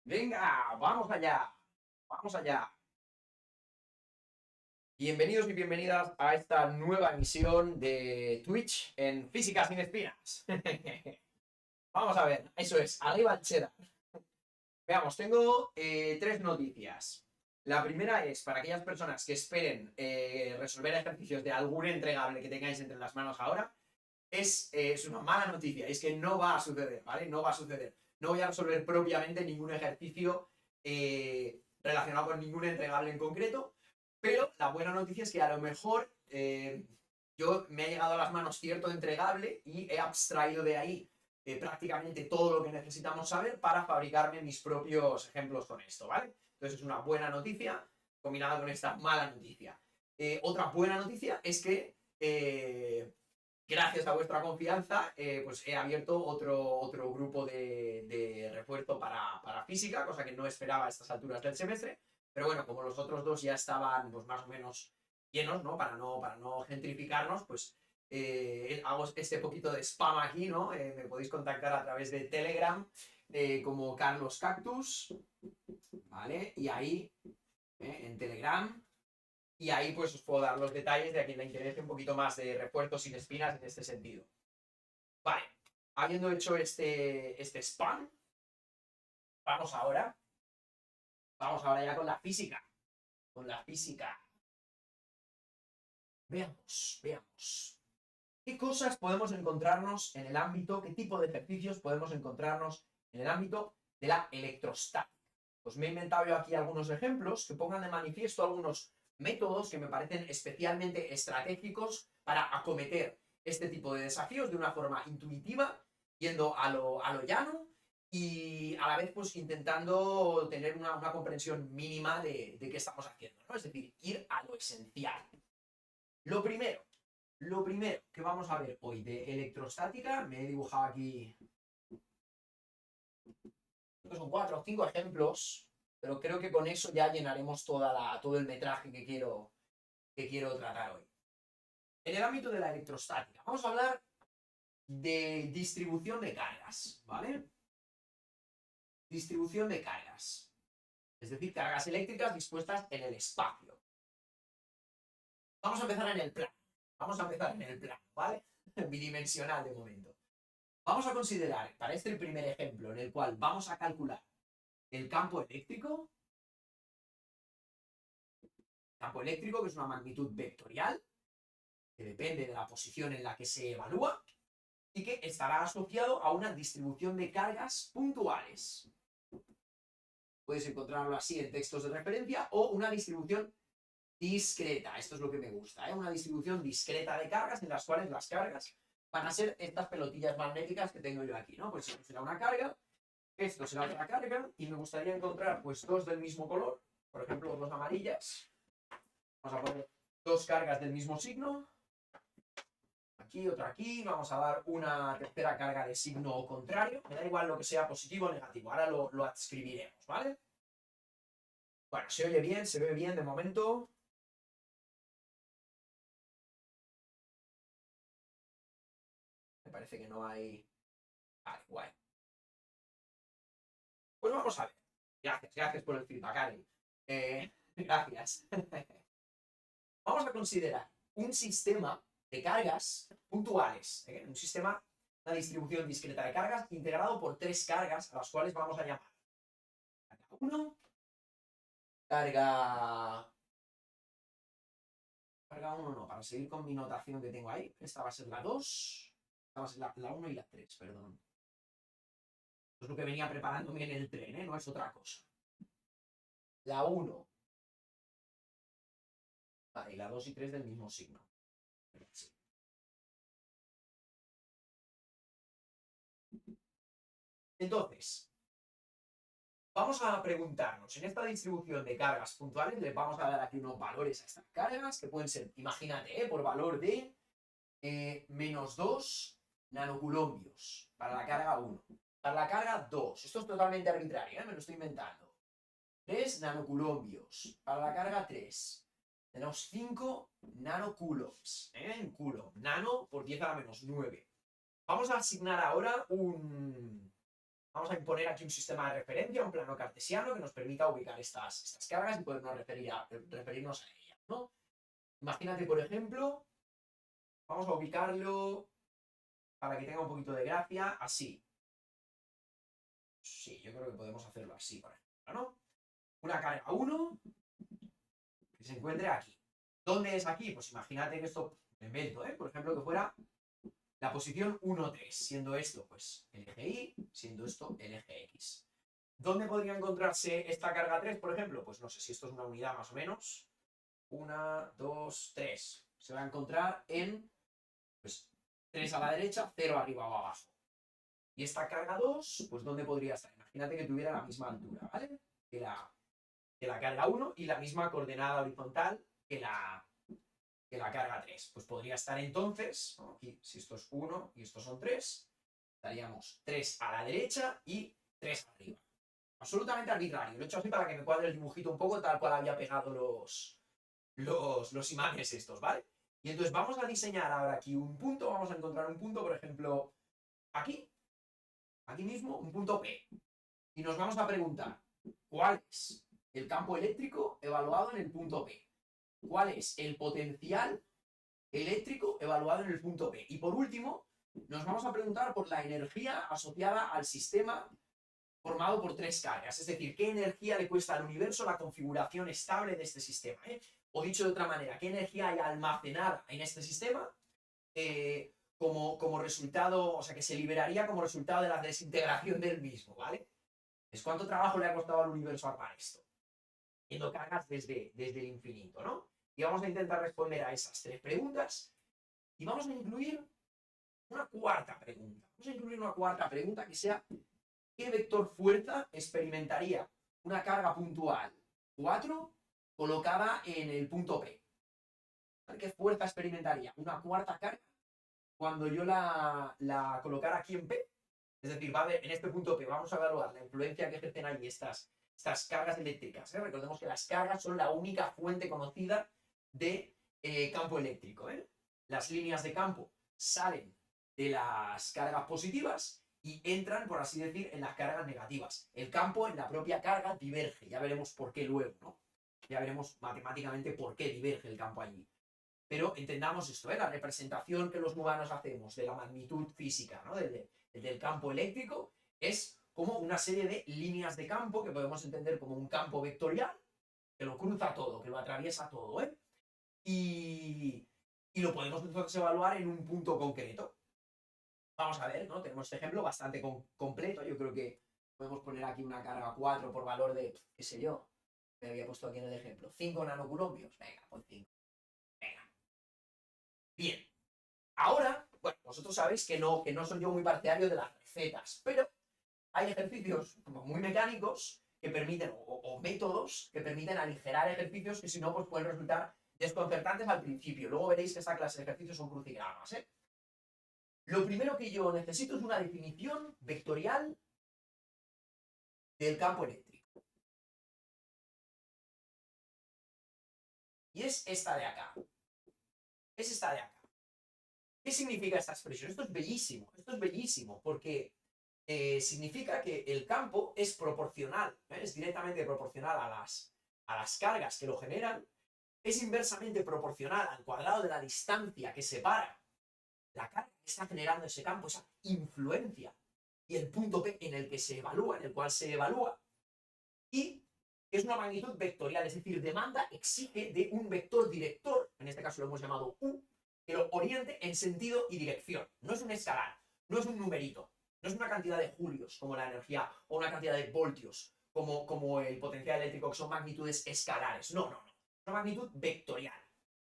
Venga, vamos allá, vamos allá. Bienvenidos y bienvenidas a esta nueva emisión de Twitch en Física sin Espinas. Vamos a ver, eso es, arriba el cheddar. Veamos, tengo tres noticias. La primera es para aquellas personas que esperen resolver ejercicios de algún entregable que tengáis entre las manos ahora. Es una mala noticia, es que no va a suceder, ¿vale? No va a suceder. No voy a resolver propiamente ningún ejercicio relacionado con ningún entregable en concreto, pero la buena noticia es que a lo mejor yo me ha llegado a las manos cierto entregable y he abstraído de ahí prácticamente todo lo que necesitamos saber para fabricarme mis propios ejemplos con esto, ¿vale? Entonces es una buena noticia combinada con esta mala noticia. Otra buena noticia es que gracias a vuestra confianza, pues he abierto otro grupo de refuerzo para física, cosa que no esperaba a estas alturas del semestre. Pero bueno, como los otros dos ya estaban pues más o menos llenos, ¿no? Para no gentrificarnos, pues hago este poquito de spam aquí, ¿no? Me podéis contactar a través de Telegram como Carlos Cactus, ¿vale? Y ahí, en Telegram, y ahí pues os puedo dar los detalles de a quien le interese un poquito más de refuerzos sin espinas en este sentido. Vale, habiendo hecho este spam, vamos ahora, vamos ahora ya con la física. Con la física. Veamos, veamos. ¿Qué cosas podemos encontrarnos en el ámbito, qué tipo de ejercicios podemos encontrarnos en el ámbito de la electrostática? Pues me he inventado yo aquí algunos ejemplos que pongan de manifiesto algunos métodos que me parecen especialmente estratégicos para acometer este tipo de desafíos de una forma intuitiva, yendo a lo llano y a la vez pues intentando tener una comprensión mínima de qué estamos haciendo, ¿no? Es decir, ir a lo esencial. Lo primero, lo primero que vamos a ver hoy de electrostática, me he dibujado aquí, son 4 o 5 ejemplos, pero creo que con eso ya llenaremos todo el metraje que quiero tratar hoy. En el ámbito de la electrostática, vamos a hablar de distribución de cargas, ¿vale? Distribución de cargas, es decir, cargas eléctricas dispuestas en el espacio. Vamos a empezar en el plano, ¿vale? Bidimensional de momento. Vamos a considerar para este primer ejemplo en el cual vamos a calcular el campo eléctrico que es una magnitud vectorial, que depende de la posición en la que se evalúa y que estará asociado a una distribución de cargas puntuales. Puedes encontrarlo así en textos de referencia o una distribución discreta. Esto es lo que me gusta, ¿eh? Una distribución discreta de cargas en las cuales las cargas van a ser estas pelotillas magnéticas que tengo yo aquí, ¿no? Pues esto será una carga, esto será otra carga y me gustaría encontrar pues dos del mismo color, por ejemplo dos amarillas. Vamos a poner dos cargas del mismo signo, aquí, otra aquí, vamos a dar una tercera carga de signo contrario, me da igual lo que sea positivo o negativo, ahora lo adscribiremos, ¿vale? Bueno, se oye bien, se ve bien de momento. Me parece que no hay... Vale, guay. Pues vamos a ver. Gracias por el feedback, Ari. Gracias. Vamos a considerar un sistema de cargas puntuales, un sistema, una distribución discreta de cargas integrado por tres cargas a las cuales vamos a llamar carga 1, carga... Carga 1 no, para seguir con mi notación que tengo ahí, esta va a ser la 2, esta va a ser la 1 y la 3, perdón. Esto es lo que venía preparándome en el tren, no es otra cosa. La 1, vale, y la 2 y 3 del mismo signo. Sí. Entonces, vamos a preguntarnos, en esta distribución de cargas puntuales, le vamos a dar aquí unos valores a estas cargas, que pueden ser, imagínate, por valor de menos 2 nanoculombios para la carga 1. Para la carga 2, esto es totalmente arbitrario, me lo estoy inventando. 3 nanoculombios. Para la carga 3, tenemos 5 nanocoulombs, en coulomb. Nano por 10 a la menos 9. Vamos a asignar ahora Vamos a imponer aquí un sistema de referencia, un plano cartesiano que nos permita ubicar estas cargas y podernos referirnos a ellas, ¿no? Imagínate, por ejemplo, vamos a ubicarlo para que tenga un poquito de gracia, así. Sí, yo creo que podemos hacerlo así, por ejemplo, ¿no? Una carga 1 que se encuentre aquí. ¿Dónde es aquí? Pues imagínate que esto, me invento, por ejemplo, que fuera la posición 1, 3, siendo esto pues el eje Y, siendo esto el eje X. ¿Dónde podría encontrarse esta carga 3, por ejemplo? Pues no sé si esto es una unidad más o menos. 1, 2, 3. Se va a encontrar en pues, 3 a la derecha, 0 arriba o abajo. Y esta carga 2, pues ¿dónde podría estar? Imagínate que tuviera la misma altura, ¿vale? Que la carga 1 y la misma coordenada horizontal que la carga 3. Pues podría estar entonces, ¿no? Aquí, si esto es 1 y estos son 3, estaríamos 3 a la derecha y 3 arriba. Absolutamente arbitrario. Lo he hecho así para que me cuadre el dibujito un poco tal cual había pegado los imanes estos, ¿vale? Y entonces vamos a diseñar ahora aquí un punto, vamos a encontrar un punto, por ejemplo, aquí mismo, un punto P. Y nos vamos a preguntar, ¿cuál es el campo eléctrico evaluado en el punto P? ¿Cuál es el potencial eléctrico evaluado en el punto P? Y por último, nos vamos a preguntar por la energía asociada al sistema formado por 3 cargas. Es decir, ¿qué energía le cuesta al universo la configuración estable de este sistema? O dicho de otra manera, ¿qué energía hay almacenada en este sistema como resultado, o sea, que se liberaría como resultado de la desintegración del mismo, ¿vale? Es cuánto trabajo le ha costado al universo armar esto, yendo cargas desde el infinito, ¿no? Y vamos a intentar responder a esas 3 preguntas y vamos a incluir una cuarta pregunta. Vamos a incluir una cuarta pregunta que sea ¿qué vector fuerza experimentaría una carga puntual 4 colocada en el punto P? ¿Qué fuerza experimentaría una cuarta carga cuando yo la colocara aquí en P? Es decir, va a haber en este punto P, vamos a evaluar la influencia que ejercen ahí estas cargas eléctricas. Recordemos que las cargas son la única fuente conocida de campo eléctrico. Las líneas de campo salen de las cargas positivas y entran, por así decir, en las cargas negativas. El campo en la propia carga diverge. Ya veremos por qué luego, ¿no? Ya veremos matemáticamente por qué diverge el campo allí. Pero entendamos esto, la representación que los humanos hacemos de la magnitud física, ¿no? del campo eléctrico, es como una serie de líneas de campo que podemos entender como un campo vectorial que lo cruza todo, que lo atraviesa todo, y lo podemos entonces evaluar en un punto concreto. Vamos a ver, ¿no? Tenemos este ejemplo bastante completo. Yo creo que podemos poner aquí una carga 4 por valor de, qué sé yo, me había puesto aquí en el ejemplo, 5 nanocoulombios. Venga, pues 5. Venga. Bien. Ahora, bueno, vosotros sabéis que no soy yo muy partidario de las recetas, pero hay ejercicios como muy mecánicos que permiten, o métodos que permiten aligerar ejercicios que si no, pues pueden resultar desconcertantes al principio. Luego veréis que esta clase de ejercicios son crucigramas, Lo primero que yo necesito es una definición vectorial del campo eléctrico. Y es esta de acá. Es esta de acá. ¿Qué significa esta expresión? Esto es bellísimo, porque significa que el campo es proporcional, es directamente proporcional a las cargas que lo generan, es inversamente proporcional al cuadrado de la distancia que separa la carga que está generando ese campo, esa influencia, y el punto P en el que se evalúa, en el cual se evalúa, y es una magnitud vectorial, es decir, demanda, exige de un vector director, en este caso lo hemos llamado U, que lo oriente en sentido y dirección. No es un escalar, no es un numerito, no es una cantidad de julios como la energía o una cantidad de voltios como el potencial eléctrico, que son magnitudes escalares. No. Es una magnitud vectorial.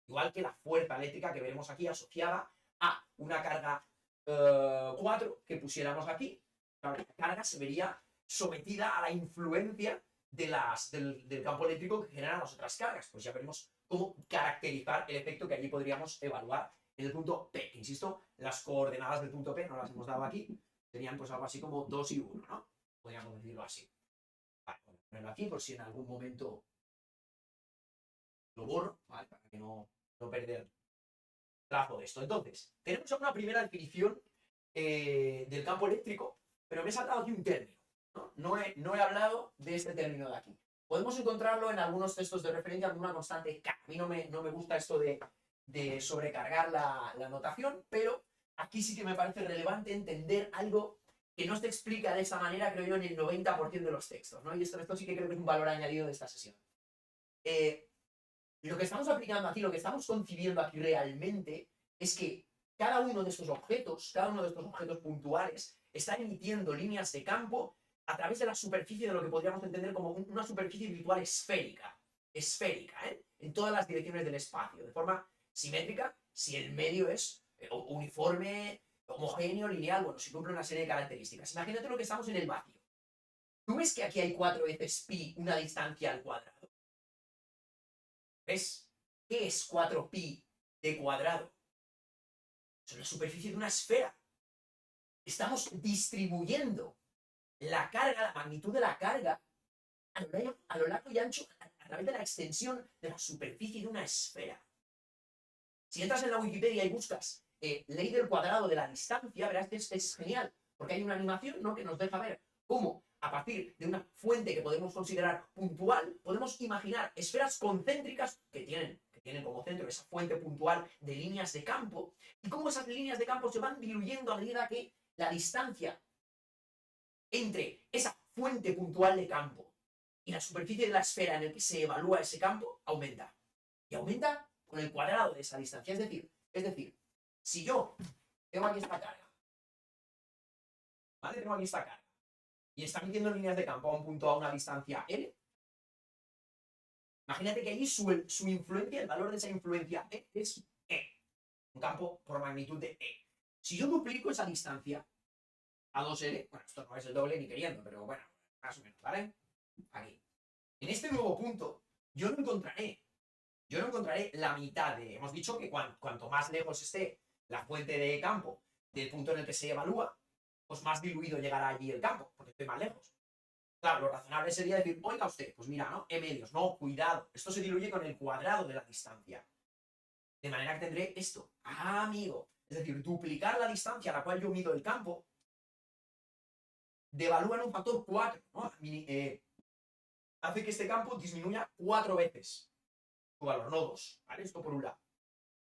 Igual que la fuerza eléctrica que veremos aquí asociada a una carga 4 que pusiéramos aquí. La carga se vería sometida a la influencia del campo eléctrico que generan las otras cargas. Pues ya veremos cómo caracterizar el efecto que allí podríamos evaluar en el punto P. Insisto, las coordenadas del punto P no las hemos dado aquí, serían pues algo así como 2 y 1, ¿no? Podríamos decirlo así. Vale, voy a ponerlo aquí por si en algún momento lo borro, ¿vale? Para que no perder trazo de esto. Entonces, tenemos una primera definición del campo eléctrico pero me he saltado aquí un término, ¿no? No he hablado de este término de aquí. Podemos encontrarlo en algunos textos de referencia como una constante K. A mí no me gusta esto de sobrecargar la notación, pero aquí sí que me parece relevante entender algo que no se explica de esta manera, creo yo, en el 90% de los textos, ¿no? Y esto sí que creo que es un valor añadido de esta sesión. Lo que estamos aplicando aquí, lo que estamos concibiendo aquí realmente, es que cada uno de estos objetos puntuales, está emitiendo líneas de campo a través de la superficie de lo que podríamos entender como una superficie virtual esférica. Esférica, en todas las direcciones del espacio, de forma simétrica, si el medio es uniforme, homogéneo, lineal, bueno, si cumple una serie de características. Imagínate lo que estamos en el vacío. ¿Tú ves que aquí hay 4 veces pi, una distancia al cuadrado? ¿Ves? ¿Qué es 4pi de cuadrado? Es la superficie de una esfera. Estamos distribuyendo la carga, la magnitud de la carga, a lo largo y ancho, a través de la extensión de la superficie de una esfera. Si entras en la Wikipedia y buscas ley del cuadrado de la distancia, verás que es genial, porque hay una animación, ¿no?, que nos deja ver cómo, a partir de una fuente que podemos considerar puntual, podemos imaginar esferas concéntricas que tienen como centro esa fuente puntual de líneas de campo, y cómo esas líneas de campo se van diluyendo a medida que la distancia entre esa fuente puntual de campo y la superficie de la esfera en la que se evalúa ese campo aumenta. Y aumenta con el cuadrado de esa distancia. Es decir, si yo tengo aquí esta carga, ¿vale? Tengo aquí esta carga, y está metiendo líneas de campo a un punto a una distancia L, imagínate que ahí su influencia, el valor de esa influencia E es E, un campo por magnitud de E. Si yo duplico esa distancia a 2L, bueno, esto no es el doble ni queriendo, pero bueno, más o menos, ¿vale? Aquí. En este nuevo punto, yo no encontraré la mitad de... Hemos dicho que cuanto más lejos esté la fuente de campo del punto en el que se evalúa, pues más diluido llegará allí el campo, porque estoy más lejos. Claro, lo razonable sería decir, oiga usted, pues mira, ¿no? E medios, no, cuidado, esto se diluye con el cuadrado de la distancia. De manera que tendré esto. Ah, amigo. Es decir, duplicar la distancia a la cual yo mido el campo, devalúa en un factor 4, ¿no? Hace que este campo disminuya 4 veces su valor, no 2, ¿vale? Esto por un lado.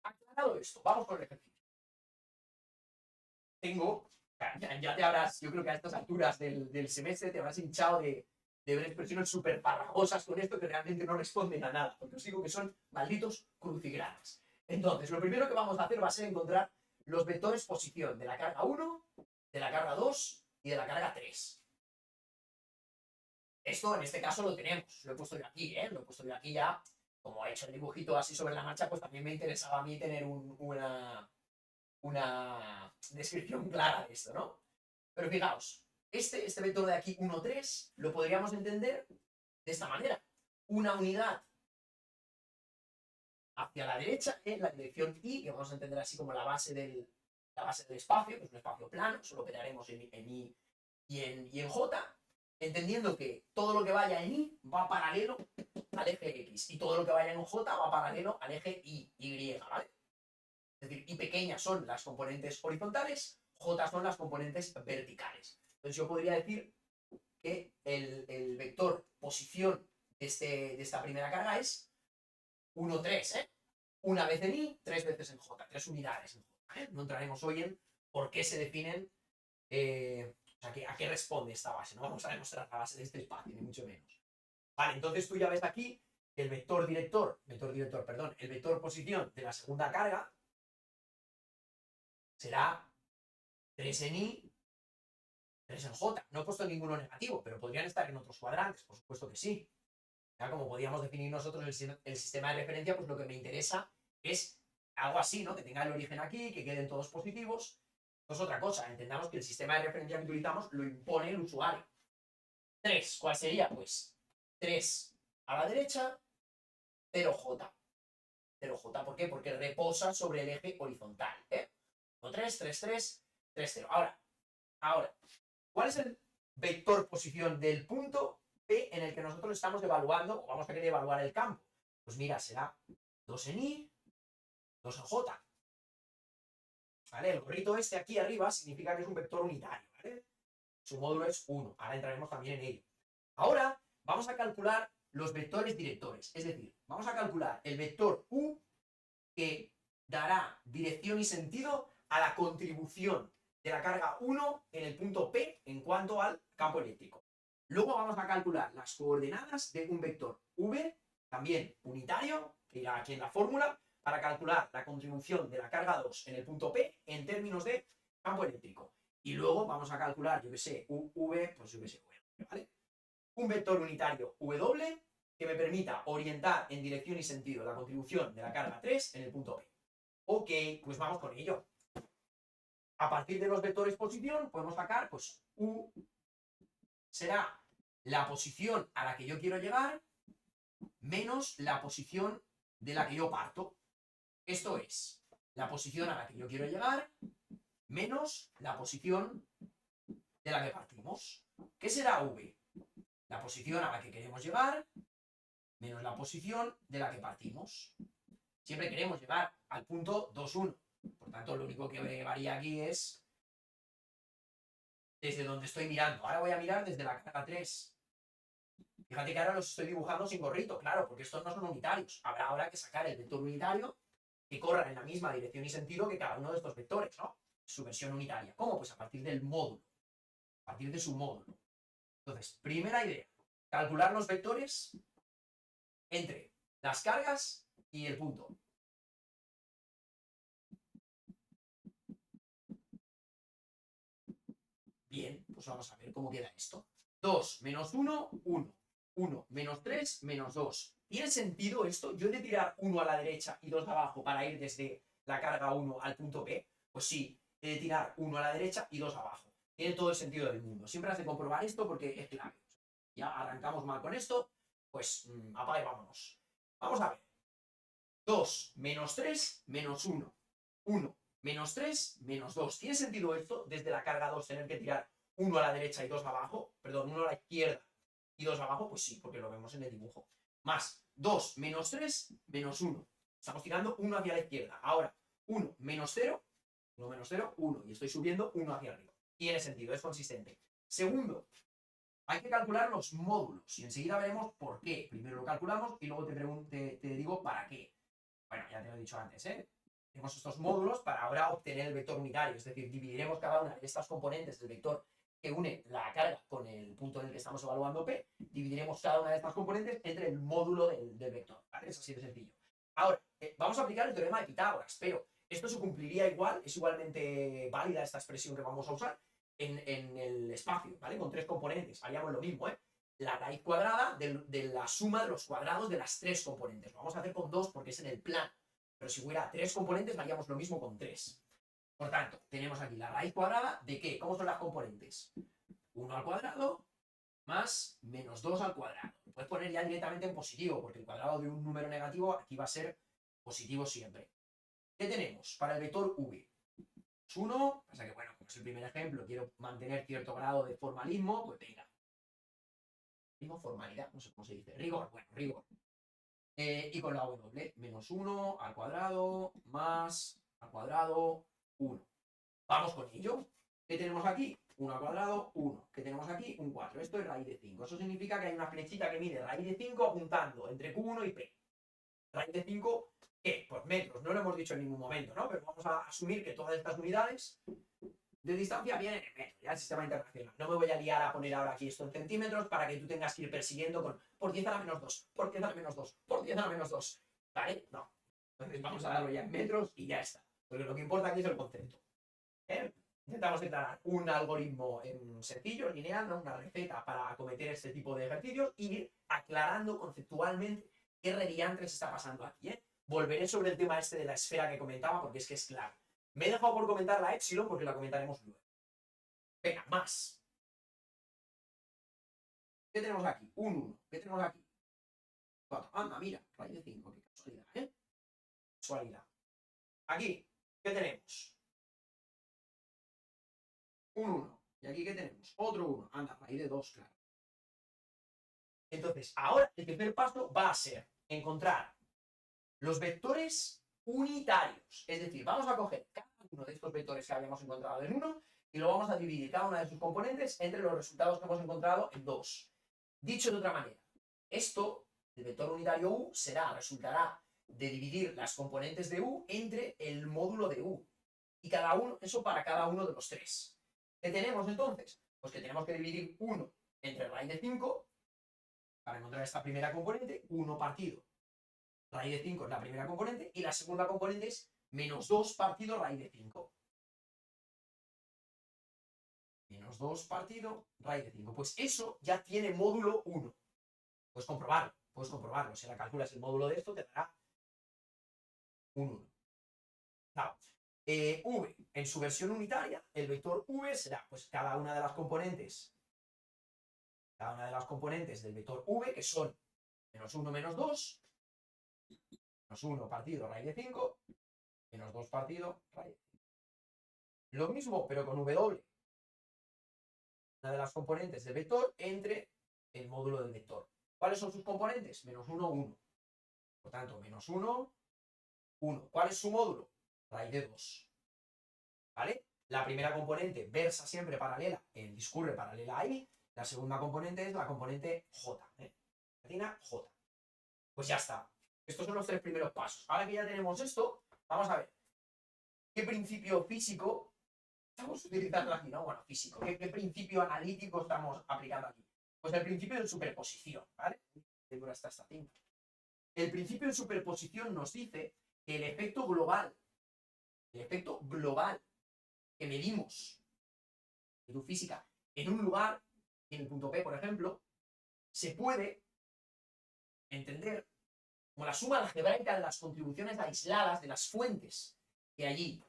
Aclarado esto, vamos con el ejercicio. Ya te habrás, yo creo que a estas alturas del semestre te habrás hinchado de ver expresiones súper farragosas con esto que realmente no responden a nada, porque os digo que son malditos crucigramas. Entonces, lo primero que vamos a hacer va a ser encontrar los vectores posición de la carga 1, de la carga 2 y de la carga 3. Esto en este caso lo tenemos, lo he puesto yo aquí, lo he puesto yo aquí ya, como he hecho el dibujito así sobre la marcha, pues también me interesaba a mí tener una descripción clara de esto, ¿no? Pero fijaos, este vector de aquí, 1, 3, lo podríamos entender de esta manera. Una unidad hacia la derecha en la dirección Y, que vamos a entender así como la base del espacio, que es un espacio plano, solo operaremos en Y y en J, entendiendo que todo lo que vaya en Y va paralelo al eje X y todo lo que vaya en J va paralelo al eje Y, ¿vale? Es decir, Y pequeñas son las componentes horizontales, J son las componentes verticales. Entonces yo podría decir que el vector posición de esta primera carga es 1, 3, ¿eh? Una vez en Y, 3 veces en J, 3 unidades en J, ¿eh? No entraremos hoy en por qué se definen, o sea, a qué responde esta base. No vamos a demostrar la base de este espacio, ni mucho menos. Vale, entonces tú ya ves aquí que el vector posición de la segunda carga será 3 en Y, 3 en J. No he puesto ninguno negativo, pero podrían estar en otros cuadrantes, por supuesto que sí. Ya como podíamos definir nosotros el sistema de referencia, pues lo que me interesa es algo así, ¿no? Que tenga el origen aquí, que queden todos positivos. Esto es otra cosa, entendamos que el sistema de referencia que utilizamos lo impone el usuario. 3, ¿cuál sería? Pues 3 a la derecha, 0J. 0J, ¿por qué? Porque reposa sobre el eje horizontal, 1, 3, 3, 3, 3, 0. Ahora, ¿cuál es el vector posición del punto P en el que nosotros estamos evaluando o vamos a querer evaluar el campo? Pues mira, será 2 en Y, 2 en J. ¿Vale? El gorrito este aquí arriba significa que es un vector unitario, ¿vale? su módulo es 1. Ahora entraremos también en ello. Ahora vamos a calcular los vectores directores. Es decir, vamos a calcular el vector U que dará dirección y sentido a la contribución de la carga 1 en el punto P en cuanto al campo eléctrico. Luego vamos a calcular las coordenadas de un vector V, también unitario, que irá aquí en la fórmula, para calcular la contribución de la carga 2 en el punto P en términos de campo eléctrico. Y luego vamos a calcular, yo que sé, V, pues yo que sé, ¿vale? Un vector unitario W que me permita orientar en dirección y sentido la contribución de la carga 3 en el punto P. Ok, pues vamos con ello. A partir de los vectores posición podemos sacar, pues U será la posición a la que yo quiero llegar menos la posición de la que yo parto. Esto es, la posición a la que yo quiero llegar menos la posición de la que partimos. ¿Qué será V? La posición a la que queremos llegar menos la posición de la que partimos. Siempre queremos llegar al punto 2, 1. Por tanto, lo único que varía aquí es desde donde estoy mirando. Ahora voy a mirar desde la carga 3. Fíjate que ahora los estoy dibujando sin gorrito, claro, porque estos no son unitarios. Habrá ahora que sacar el vector unitario que corra en la misma dirección y sentido que cada uno de estos vectores, ¿no? Su versión unitaria. ¿Cómo? Pues a partir del módulo. A partir de su módulo. Entonces, primera idea. Calcular los vectores entre las cargas y el punto. Bien, pues vamos a ver cómo queda esto. 2 menos 1, 1. 1 menos 3, menos 2. ¿Tiene sentido esto? Yo he de tirar 1 a la derecha y 2 abajo para ir desde la carga 1 al punto P. Pues sí, he de tirar 1 a la derecha y 2 abajo. Tiene todo el sentido del mundo. Siempre has de comprobar esto porque es clave. Ya arrancamos mal con esto, pues apaga y vámonos. Vamos a ver. 2 menos 3 menos 1. 1 menos 3 menos 2. ¿Tiene sentido esto desde la carga 2 tener que tirar 1 a la derecha y 2 abajo? Perdón, 1 a la izquierda y 2 abajo, pues sí, porque lo vemos en el dibujo. Más 2 menos 3 menos 1. Estamos tirando 1 hacia la izquierda. Ahora, 1 menos 0, 1 menos 0, 1. Y estoy subiendo 1 hacia arriba. Tiene sentido, es consistente. Segundo, hay que calcular los módulos y enseguida veremos por qué. Primero lo calculamos y luego te digo para qué. Bueno, ya te lo he dicho antes, ¿eh? Tenemos estos módulos para ahora obtener el vector unitario, es decir, dividiremos cada una de estas componentes del vector que une la carga con el punto en el que estamos evaluando P, dividiremos cada una de estas componentes entre el módulo del vector, ¿vale? Es así de sencillo. Ahora, vamos a aplicar el teorema de Pitágoras, pero esto se cumpliría igual, es igualmente válida esta expresión que vamos a usar en el espacio, ¿vale? Con 3 componentes, haríamos lo mismo, ¿eh? La raíz cuadrada de la suma de los cuadrados de las 3 componentes. Lo vamos a hacer con 2 porque es en el plano. Pero si hubiera 3 componentes, haríamos lo mismo con 3. Por tanto, tenemos aquí la raíz cuadrada de ¿qué? ¿Cómo son las componentes? 1 al cuadrado más menos 2 al cuadrado. Lo puedes poner ya directamente en positivo, porque el cuadrado de un número negativo aquí va a ser positivo siempre. ¿Qué tenemos para el vector V? 1, pasa que bueno, como es el primer ejemplo, quiero mantener cierto grado de formalismo, pues venga. Formalidad, no sé cómo se dice. Rigor, bueno, rigor. Y con la W, menos 1 al cuadrado más al cuadrado 1. Vamos con ello. ¿Qué tenemos aquí? 1 al cuadrado, 1. ¿Qué tenemos aquí? Un 4. Esto es raíz de 5. Eso significa que hay una flechita que mide raíz de 5 apuntando entre Q1 y P. Raíz de 5, ¿qué? Pues metros. No lo hemos dicho en ningún momento, ¿no? Pero vamos a asumir que todas estas unidades de distancia vienen en metros, ya el sistema internacional. No me voy a liar a poner ahora aquí esto en centímetros para que tú tengas que ir persiguiendo con por 10 a la menos 2, por 10 a la menos 2, por 10 a la menos 2. ¿Vale? No. Entonces vamos a darlo ya en metros y ya está. Porque lo que importa aquí es el concepto. Intentamos declarar un algoritmo sencillo, lineal, ¿no? Una receta para acometer este tipo de ejercicios y ir aclarando conceptualmente qué rediantres está pasando aquí. Volveré sobre el tema este de la esfera que comentaba porque es que es clave. Me he dejado por comentar la epsilon porque la comentaremos luego. Venga, más. ¿Qué tenemos aquí? Un 1. ¿Qué tenemos aquí? 4. Anda, mira, raíz de 5. Qué casualidad, ¿eh? Casualidad. Aquí, ¿qué tenemos? Un 1. ¿Y aquí qué tenemos? Otro 1. Anda, raíz de 2, claro. Entonces, ahora el tercer paso va a ser encontrar los vectores unitarios. Es decir, vamos a coger cada uno de estos vectores que habíamos encontrado en 1 y lo vamos a dividir cada una de sus componentes entre los resultados que hemos encontrado en 2. Dicho de otra manera, esto, el vector unitario u, resultará de dividir las componentes de u entre el módulo de u. Y cada uno, eso para cada uno de los 3. ¿Qué tenemos entonces? Pues que tenemos que dividir 1 entre raíz de 5 para encontrar esta primera componente, 1 partido raíz de 5 es la primera componente, y la segunda componente es menos 2 partido raíz de 5. Menos 2 partido raíz de 5. Pues eso ya tiene módulo 1. Puedes comprobarlo. Si la calculas el módulo de esto, te dará un 1. Claro. V, en su versión unitaria, el vector V será pues cada una de las componentes del vector V, que son menos 1, menos 2, menos 1 partido raíz de 5, menos 2 partido raíz de 5. Lo mismo, pero con W, una de las componentes del vector entre el módulo del vector. ¿Cuáles son sus componentes? Menos 1, 1. Por tanto, menos 1, 1. ¿Cuál es su módulo? Raíz de 2. ¿Vale? La primera componente versa siempre paralela, discurre paralela a I. La segunda componente es la componente J. Latina J. Pues ya está. Estos son los 3 primeros pasos. Ahora que ya tenemos esto, vamos a ver qué principio físico estamos utilizando aquí, ¿no? Bueno, físico. ¿Qué principio analítico estamos aplicando aquí? Pues el principio de superposición, ¿vale? Hasta esta cinta. El principio de superposición nos dice que el efecto global que medimos en tu física en un lugar, en el punto P, por ejemplo, se puede entender como la suma algebraica de las contribuciones aisladas de las fuentes que allí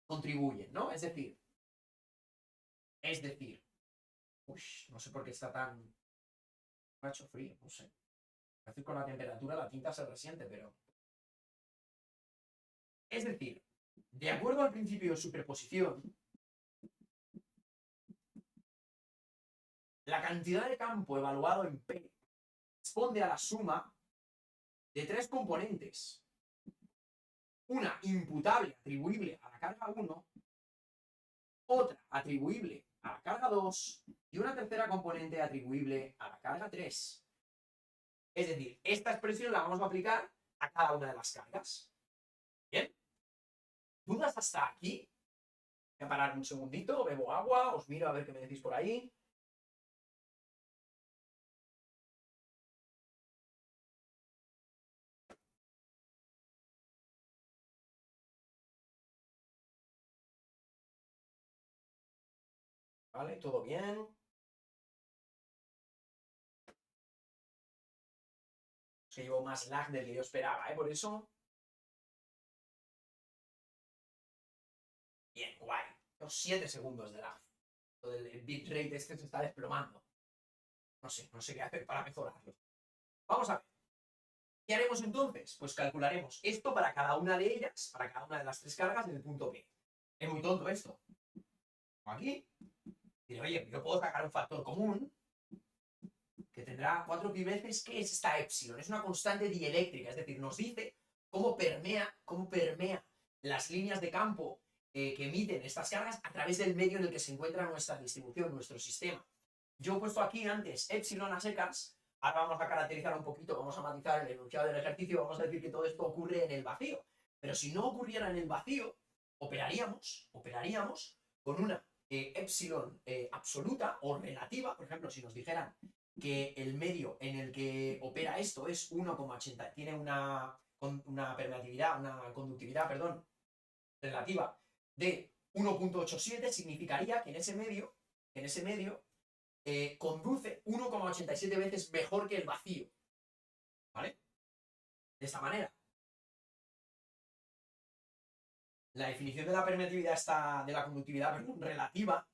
contribuyen, ¿no? Es decir, no sé por qué está tan... Me ha hecho frío, no sé. A veces con la temperatura la tinta se resiente, pero... Es decir, de acuerdo al principio de superposición, la cantidad de campo evaluado en P responde a la suma de 3 componentes. Una imputable, atribuible a la carga 1, otra atribuible a la carga 2 y una tercera componente atribuible a la carga 3. Es decir, esta expresión la vamos a aplicar a cada una de las cargas. ¿Bien? ¿Dudas hasta aquí? Voy a parar un segundito, bebo agua, os miro a ver qué me decís por ahí. ¿Vale? ¿Todo bien? Es que llevo más lag del que yo esperaba, ¿eh? Por eso... Bien, guay. Los 7 segundos de lag. El bitrate este se está desplomando. No sé qué hacer para mejorarlo. Vamos a ver. ¿Qué haremos entonces? Pues calcularemos esto para cada una de ellas, para cada una de las 3 cargas en el punto P. Es muy tonto esto. Aquí. Diré, oye, yo puedo sacar un factor común que tendrá 4 pi veces. ¿Qué es esta épsilon? Es una constante dieléctrica, es decir, nos dice cómo permea las líneas de campo que emiten estas cargas a través del medio en el que se encuentra nuestra distribución, nuestro sistema. Yo he puesto aquí antes épsilon a secas. Ahora vamos a caracterizar un poquito, vamos a matizar el enunciado del ejercicio, vamos a decir que todo esto ocurre en el vacío. Pero si no ocurriera en el vacío, operaríamos con una épsilon absoluta o relativa. Por ejemplo, si nos dijeran que el medio en el que opera esto es 1,80, tiene una conductividad, relativa de 1,87, significaría que en ese medio conduce 1,87 veces mejor que el vacío. ¿Vale? De esta manera. La definición de la permitividad de la conductividad relativa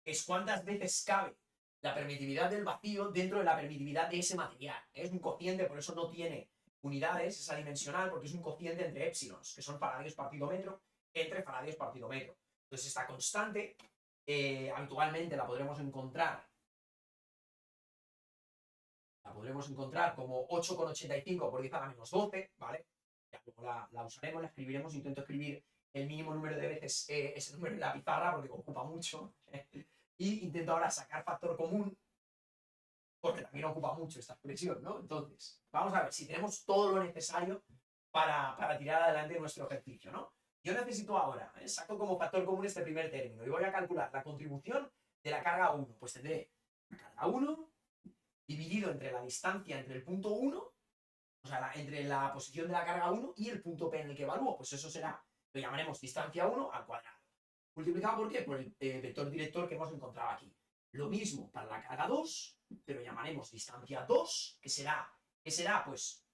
es cuántas veces cabe la permitividad del vacío dentro de la permitividad de ese material. Es un cociente, por eso no tiene unidades, es adimensional, porque es un cociente entre épsilons, que son faradios partido metro, entre faradios partido metro. Entonces esta constante habitualmente la podremos encontrar como 8,85 por 10 a la menos 12, ¿vale? Ya luego la usaremos, la escribiremos, intento escribir el mínimo número de veces ese número en la pizarra porque ocupa mucho. Y intento ahora sacar factor común porque también ocupa mucho esta expresión, ¿no? Entonces, vamos a ver si tenemos todo lo necesario para tirar adelante nuestro ejercicio, ¿no? Yo necesito ahora, saco como factor común este primer término y voy a calcular la contribución de la carga 1. Pues tendré la carga 1 dividido entre la distancia entre el punto 1, o sea, entre la posición de la carga 1 y el punto P en el que evalúo. Pues eso será, lo llamaremos distancia 1 al cuadrado. Multiplicado por qué? Por el vector director que hemos encontrado aquí. Lo mismo para la carga 2, pero llamaremos distancia 2, que será, pues,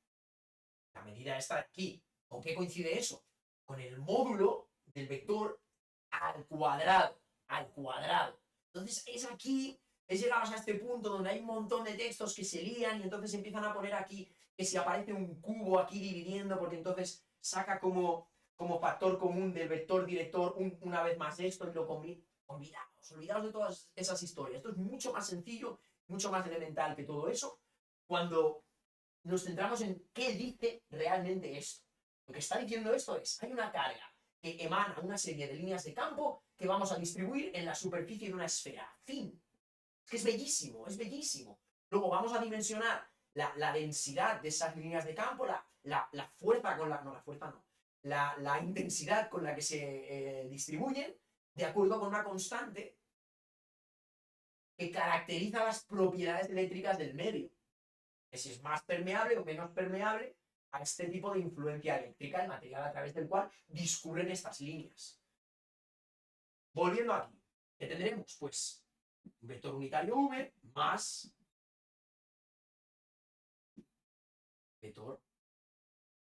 la medida esta de aquí. ¿Con qué coincide eso? Con el módulo del vector al cuadrado. Al cuadrado. Entonces es aquí, es llegados a este punto donde hay un montón de textos que se lían y entonces empiezan a poner aquí que si aparece un cubo aquí dividiendo, porque entonces saca como factor común del vector director una vez más esto y lo combina. Olvidaos de todas esas historias. Esto es mucho más sencillo, mucho más elemental que todo eso, cuando nos centramos en qué dice realmente esto. Lo que está diciendo esto es, hay una carga que emana una serie de líneas de campo que vamos a distribuir en la superficie de una esfera. Fin. Es que es bellísimo, es bellísimo. Luego vamos a dimensionar la densidad de esas líneas de campo, la fuerza con la... No, la fuerza no. La intensidad con la que se distribuyen, de acuerdo con una constante que caracteriza las propiedades eléctricas del medio. Que si es más permeable o menos permeable a este tipo de influencia eléctrica, el material a través del cual discurren estas líneas. Volviendo aquí, ¿qué tendremos? Pues un vector unitario V más vector,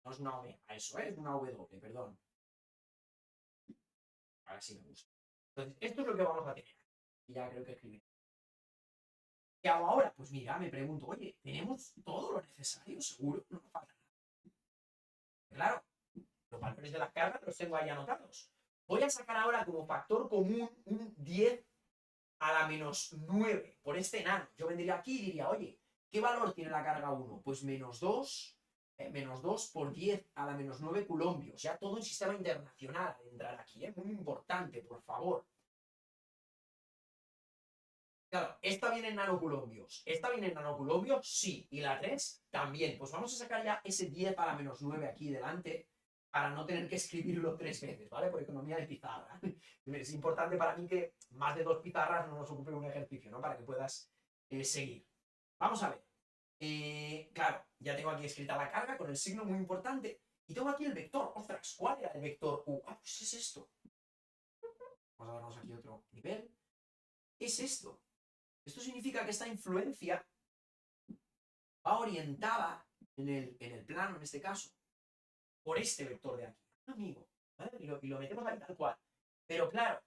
no es una omega, eso es una W, perdón. Ahora sí me gusta. Entonces, esto es lo que vamos a tener. Y ya creo que escribí. ¿Qué hago ahora? Pues mira, me pregunto, oye, ¿tenemos todo lo necesario? ¿Seguro? No nos falta nada. Claro, los valores de las cargas los tengo ahí anotados. Voy a sacar ahora como factor común un 10 a la menos 9 por este enano. Yo vendría aquí y diría, oye, ¿qué valor tiene la carga 1? Pues menos 2, menos 2 por 10 a la menos 9 coulombios. Ya todo un sistema internacional de entrar aquí, muy importante, por favor. Claro, ¿esta viene en nanocoulombios? ¿Esta viene en nanocoulombios? Sí. ¿Y la 3? También. Pues vamos a sacar ya ese 10 a la menos 9 aquí delante para no tener que escribirlo 3 veces, ¿vale? Por economía de pizarra. Es importante para mí que más de 2 pizarras no nos ocupe un ejercicio, ¿no? Para que puedas seguir. Vamos a ver. Claro, ya tengo aquí escrita la carga con el signo muy importante. Y tengo aquí el vector. Ostras, ¿cuál era el vector U? Ah, pues es esto. Vamos a darnos aquí otro nivel. Es esto. Esto significa que esta influencia va orientada en el plano, en este caso, por este vector de aquí. Amigo, ¿vale? Y lo metemos ahí tal cual. Pero claro,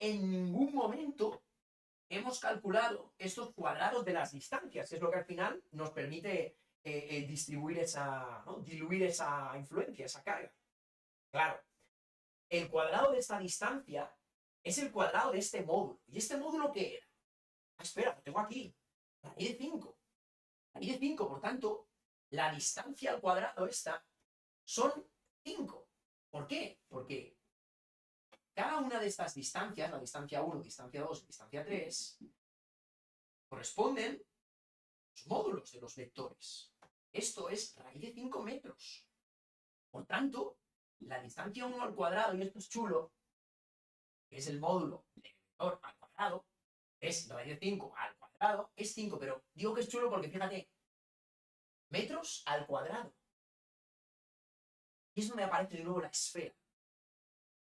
en ningún momento hemos calculado estos cuadrados de las distancias, que es lo que al final nos permite distribuir esa, ¿no? Diluir esa influencia, esa carga. Claro, el cuadrado de esta distancia es el cuadrado de este módulo. ¿Y este módulo qué era? Ah, espera, lo tengo aquí. Raíz de 5. Raíz de 5, por tanto, la distancia al cuadrado esta son 5. ¿Por qué? Porque cada una de estas distancias, la distancia 1, distancia 2 y distancia 3, corresponden a los módulos de los vectores. Esto es raíz de 5 metros. Por tanto, la distancia 1 al cuadrado, y esto es chulo, que es el módulo del vector al cuadrado, es raíz de 5 al cuadrado, es 5, pero digo que es chulo porque fíjate, metros al cuadrado. Y es donde aparece de nuevo la esfera.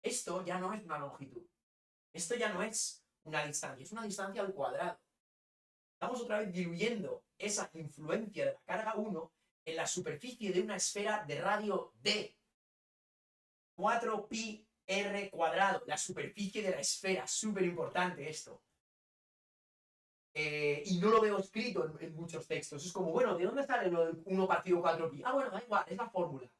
Esto ya no es una longitud. Esto ya no es una distancia, es una distancia al cuadrado. Estamos otra vez diluyendo esa influencia de la carga 1 en la superficie de una esfera de radio d. 4pi r cuadrado, la superficie de la esfera. Súper importante esto. Y no lo veo escrito en muchos textos. Es como, bueno, ¿de dónde sale lo del 1 partido 4pi? Ah, bueno, da igual, es la fórmula.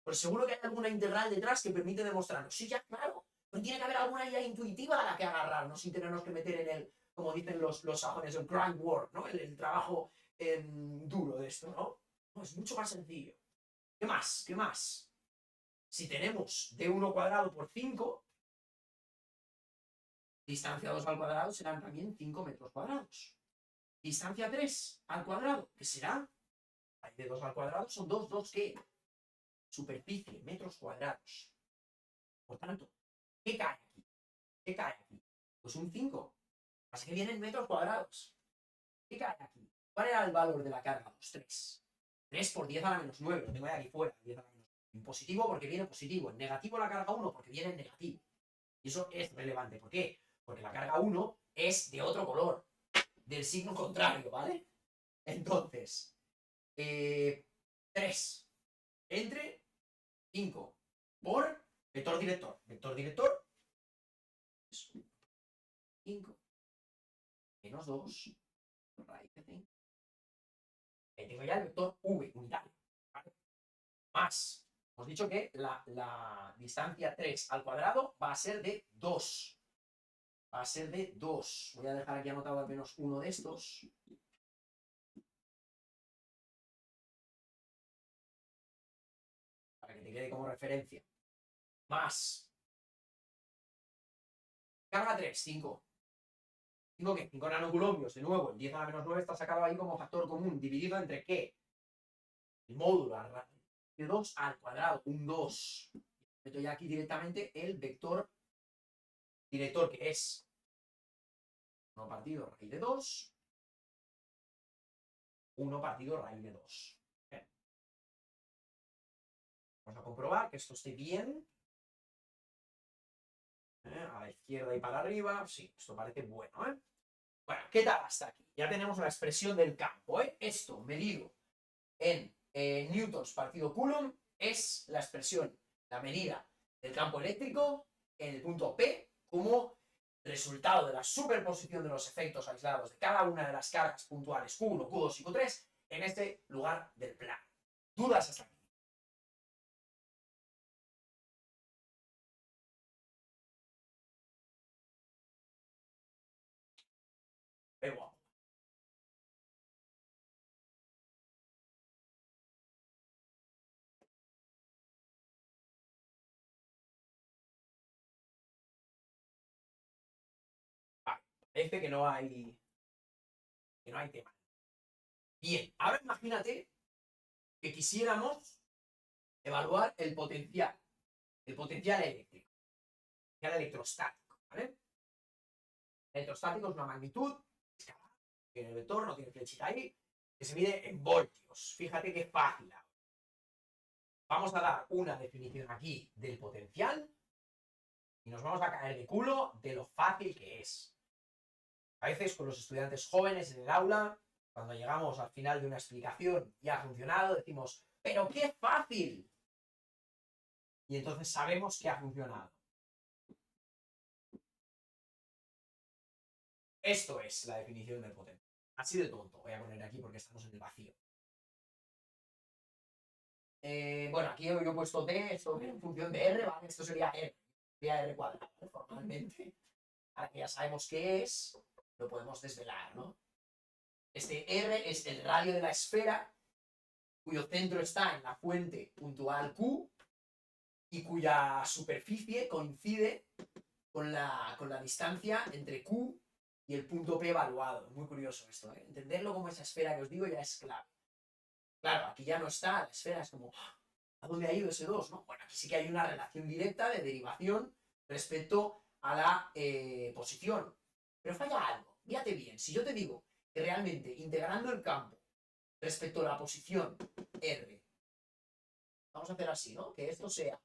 Pues seguro que hay alguna integral detrás que permite demostrarlo. Sí, ya, claro. Pero tiene que haber alguna idea intuitiva a la que agarrarnos sin tenernos que meter en el, como dicen los sajones, el grind work, ¿no? El trabajo duro de esto, ¿no? No, es mucho más sencillo. ¿Qué más? ¿Qué más? Si tenemos d1 cuadrado por 5, distancia 2 al cuadrado serán también 5 metros cuadrados. Distancia 3 al cuadrado, ¿qué será? Raíz de 2 al cuadrado son 2, ¿2 qué? Superficie, metros cuadrados. Por tanto, ¿qué cae aquí? ¿Qué cae aquí? Pues un 5. Así que vienen metros cuadrados. ¿Qué cae aquí? ¿Cuál era el valor de la carga? Pues 3. 3 por 10 a la menos 9. Lo tengo ahí aquí fuera. 10 a la menos 9. En positivo porque viene positivo. En negativo la carga 1 porque viene en negativo. Y eso es relevante. ¿Por qué? Porque la carga 1 es de otro color. Del signo contrario, ¿vale? Entonces, 3 entre 5 por vector director. Vector director es 5 menos 2 raíz de 5. Ahí tengo ya el vector v unitario. ¿Vale? Más, hemos dicho que la distancia 3 al cuadrado va a ser de 2. Va a ser de 2. Voy a dejar aquí anotado al menos uno de estos. Para que te quede como referencia. Más. Carga 3, 5. 5 ¿qué? 5 nanocoulombios. De nuevo, el 10 a la menos 9 está sacado ahí como factor común. Dividido entre ¿qué? El módulo de 2 al cuadrado. Un 2. Meto ya aquí directamente el vector director, que es 1 partido raíz de 2. 1 partido raíz de 2. Bien. Vamos a comprobar que esto esté bien. A la izquierda y para arriba. Sí, esto parece bueno, ¿eh? Bueno, ¿qué tal hasta aquí? Ya tenemos la expresión del campo, ¿eh? Esto medido en newtons partido coulomb es la expresión, la medida del campo eléctrico en el punto P como resultado de la superposición de los efectos aislados de cada una de las cargas puntuales Q1, Q2 y Q3 en este lugar del plano. ¿Dudas hasta aquí? Qué guapo. Vale, parece que no hay tema. Bien, ahora imagínate que quisiéramos evaluar el potencial eléctrico, el potencial electrostático, ¿vale? El electrostático es una magnitud escalar, tiene el vector, no tiene flechita ahí, que se mide en voltios. Fíjate qué fácil. Vamos a dar una definición aquí del potencial y nos vamos a caer de culo de lo fácil que es. A veces con los estudiantes jóvenes en el aula, cuando llegamos al final de una explicación y ha funcionado, decimos, ¡pero qué fácil! Y entonces sabemos que ha funcionado. Esto es la definición del potencial. Así de tonto. Voy a poner aquí porque estamos en el vacío. Bueno, aquí yo he puesto D, esto en función de R, ¿vale? Esto sería R. Sería R cuadrado, ¿vale? Formalmente. Ahora que ya sabemos qué es, lo podemos desvelar, ¿no? Este R es el radio de la esfera, cuyo centro está en la fuente puntual Q y cuya superficie coincide con la distancia entre Q y el punto P evaluado. Muy curioso esto, ¿eh? Entenderlo como esa esfera que os digo ya es clave. Claro, aquí ya no está, la esfera es como, ¿a dónde ha ido ese 2? ¿No? Bueno, aquí sí que hay una relación directa de derivación respecto a la posición. Pero falla algo, fíjate bien, si yo te digo que realmente integrando el campo respecto a la posición R, vamos a hacer así, ¿no? Que esto sea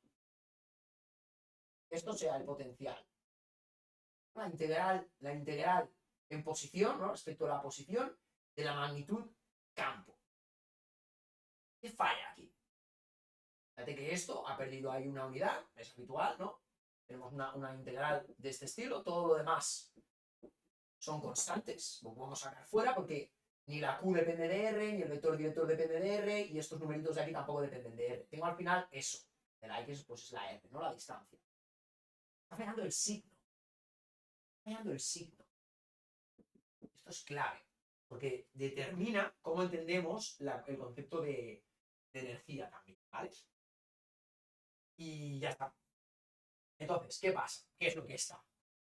el potencial. La integral en posición, ¿no? Respecto a la posición de la magnitud campo. ¿Qué falla aquí? Fíjate que esto ha perdido ahí una unidad, es habitual, ¿no? Tenemos una integral de este estilo, todo lo demás son constantes, lo podemos sacar fuera porque ni la Q depende de R, ni el vector director depende de R, y estos numeritos de aquí tampoco dependen de R. Tengo al final eso, de la X pues es la R, ¿no? La distancia. Está fallando el signo. Está fallando el signo. Esto es clave, porque determina cómo entendemos el concepto de energía también, ¿vale? y ya está. Entonces, ¿qué pasa? ¿Qué es lo que está?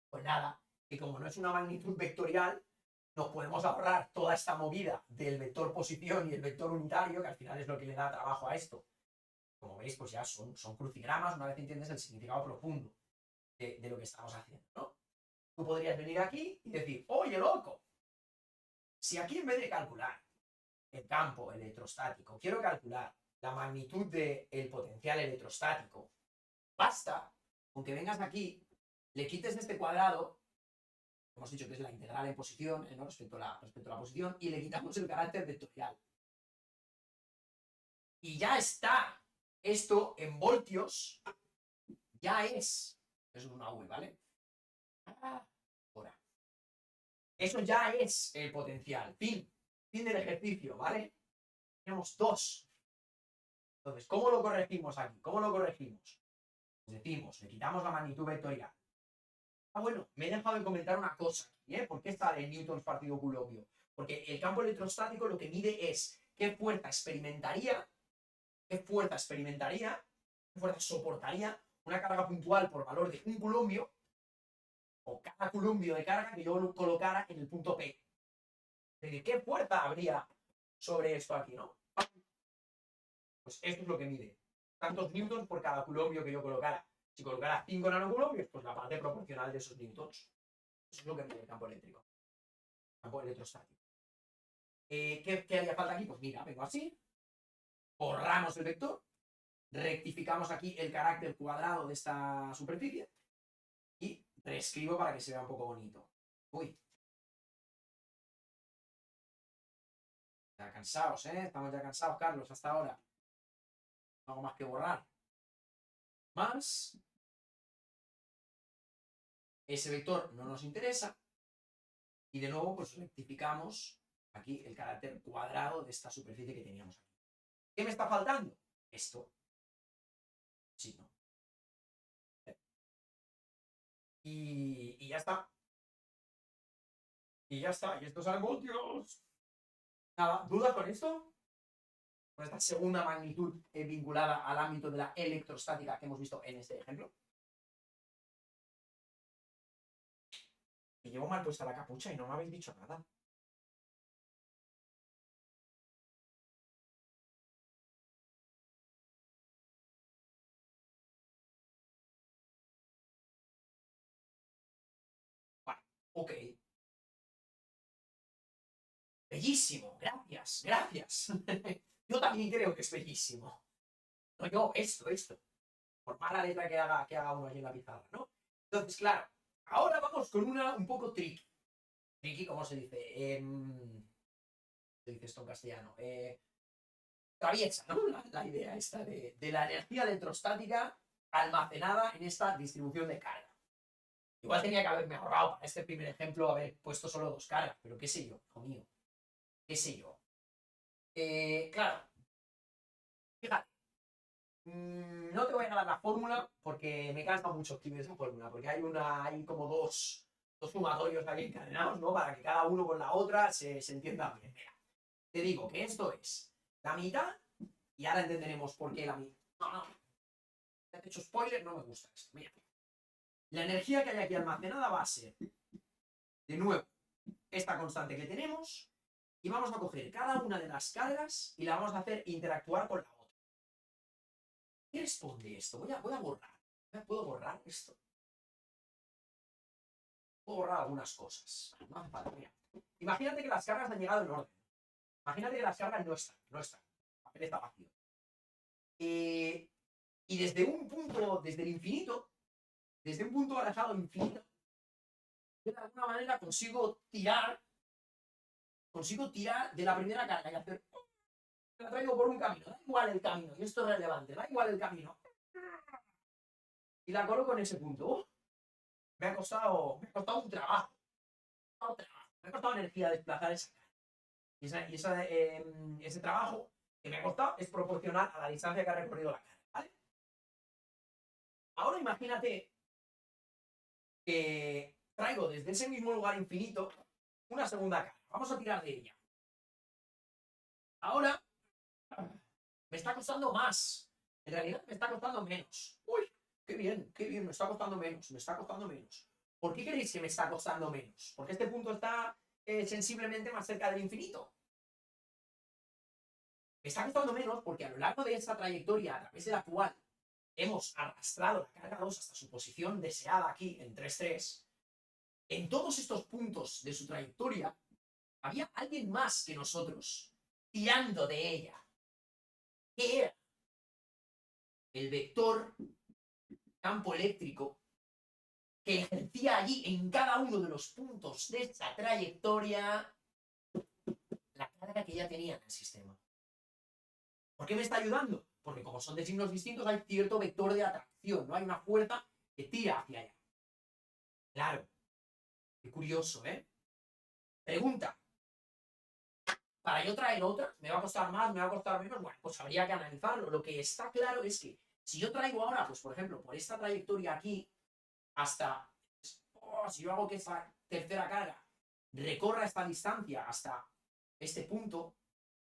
Pues nada, que como no es una magnitud vectorial, nos podemos ahorrar toda esta movida del vector posición y el vector unitario, que al final es lo que le da trabajo a esto. Como veis, pues ya son crucigramas una vez entiendes el significado profundo de lo que estamos haciendo, ¿no? Tú podrías venir aquí y decir, oye, loco, si aquí en vez de calcular el campo electrostático, quiero calcular la magnitud del potencial electrostático, basta con que vengas aquí, le quites este cuadrado, hemos dicho que es la integral en posición, ¿no? respecto a la posición, y le quitamos el carácter vectorial. Y ya está. Esto en voltios ya es. Eso es una V, ¿vale? Ahora. Eso ya es el potencial. Fin. Fin del ejercicio, ¿vale? Tenemos 2. Entonces, ¿cómo lo corregimos aquí? ¿Cómo lo corregimos? Pues decimos, le quitamos la magnitud vectorial. Ah, bueno, me he dejado de comentar una cosa aquí, ¿eh? ¿Por qué está de Newton partido Coulomb? Porque el campo electrostático lo que mide es qué fuerza experimentaría, qué fuerza soportaría una carga puntual por valor de 1 coulombio, o cada coulombio de carga que yo colocara en el punto P. Es decir, ¿qué fuerza habría sobre esto aquí, no? Pues esto es lo que mide. Tantos newtons por cada coulombio que yo colocara. Si colocara 5 nanocoulombios, pues la parte proporcional de esos newtons. Eso es lo que mide el campo eléctrico. Campo electrostático. ¿Qué haría falta aquí? Pues mira, vengo así, borramos el vector, rectificamos aquí el carácter cuadrado de esta superficie y reescribo para que se vea un poco bonito. Uy. Ya cansados, ¿eh? Estamos ya cansados, Carlos, hasta ahora. No hago más que borrar. Más. Ese vector no nos interesa. Y de nuevo, pues rectificamos aquí el carácter cuadrado de esta superficie que teníamos aquí. ¿Qué me está faltando? Esto. Sí, ¿no? Y ya está. Y ya está. Y esto es algo, Dios. Nada, ¿dudas con esto? Con esta segunda magnitud vinculada al ámbito de la electrostática que hemos visto en este ejemplo. Y llevo mal puesta la capucha y no me habéis dicho nada. Vale, ok. Bellísimo, gracias, gracias. Yo también creo que es bellísimo. No, yo, esto. Por mala letra que haga uno allí en la pizarra, ¿no? Entonces, claro, ahora vamos con una un poco tricky. Tricky, ¿cómo se dice? Se dice esto en castellano. Traviesa, ¿no? La idea esta de la energía electrostática almacenada en esta distribución de carga. Igual tenía que haberme ahorrado para este primer ejemplo haber puesto solo 2 cargas, pero qué sé yo, hijo mío. Qué sé yo. Claro, fíjate. No te voy a dar la fórmula porque me cansa mucho escribir esa fórmula, porque hay como dos sumatorios aquí encadenados, ¿no? Para que cada uno con la otra se entienda bien. Mira, te digo que esto es la mitad, y ahora entenderemos por qué la mitad. No, te he hecho spoiler, no me gusta esto. Mira, la energía que hay aquí almacenada va a ser, de nuevo, esta constante que tenemos, y vamos a coger cada una de las cargas y la vamos a hacer interactuar con la otra. ¿Qué responde esto? Voy a borrar. ¿Puedo borrar esto? Puedo borrar algunas cosas. No hace falta, mira. Imagínate que las cargas han llegado en orden. Imagínate que las cargas no están. El papel está vacío. Y desde un punto, desde el infinito, desde un punto alejado infinito, yo de alguna manera consigo tirar de la primera carga y hacer. La traigo por un camino, da igual el camino, y esto es relevante, da igual el camino. Y la coloco en ese punto. Me ha costado un trabajo. Me ha costado energía desplazar esa carga. Y ese trabajo que me ha costado es proporcional a la distancia que ha recorrido la carga, ¿vale? Ahora imagínate que traigo desde ese mismo lugar infinito una segunda carga. Vamos a tirar de ella. Ahora me está costando más En realidad me está costando menos. ¡Uy! ¡Qué bien! ¡Qué bien! Me está costando menos. Me está costando menos. ¿Por qué creéis que me está costando menos? Porque este punto está sensiblemente más cerca del infinito. Me está costando menos porque a lo largo de esta trayectoria, a través de la cual hemos arrastrado la carga 2 hasta su posición deseada aquí en 3,3, en todos estos puntos de su trayectoria había alguien más que nosotros tirando de ella. ¿Qué era? El vector campo eléctrico que ejercía allí en cada uno de los puntos de esa trayectoria la carga que ya tenía en el sistema. ¿Por qué me está ayudando? Porque como son de signos distintos hay cierto vector de atracción, no hay una fuerza que tira hacia allá. Claro. Qué curioso, ¿eh? Pregunta. Para yo traer otra, ¿me va a costar más? ¿Me va a costar menos? Bueno, pues habría que analizarlo. Lo que está claro es que si yo traigo ahora, pues por ejemplo, por esta trayectoria aquí, hasta... si yo hago que esta tercera carga recorra esta distancia hasta este punto,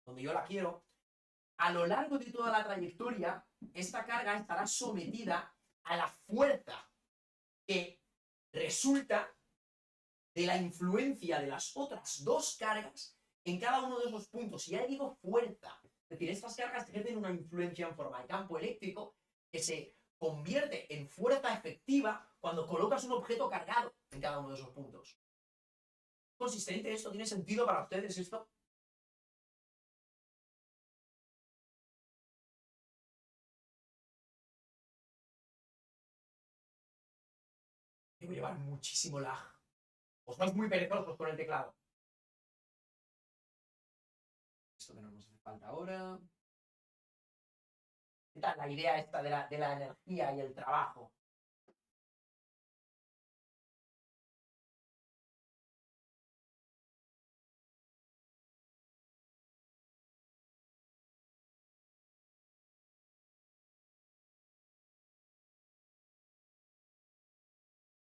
donde yo la quiero, a lo largo de toda la trayectoria, esta carga estará sometida a la fuerza que resulta de la influencia de las otras dos cargas en cada uno de esos puntos. Y ya digo fuerza. Es decir, estas cargas ejercen una influencia en forma de campo eléctrico que se convierte en fuerza efectiva cuando colocas un objeto cargado en cada uno de esos puntos. ¿Consistente esto? ¿Tiene sentido para ustedes esto? Debo llevar muchísimo lag. Os vais muy perezosos con el teclado. Esto que no nos hace falta ahora. ¿Qué tal la idea esta de la energía y el trabajo?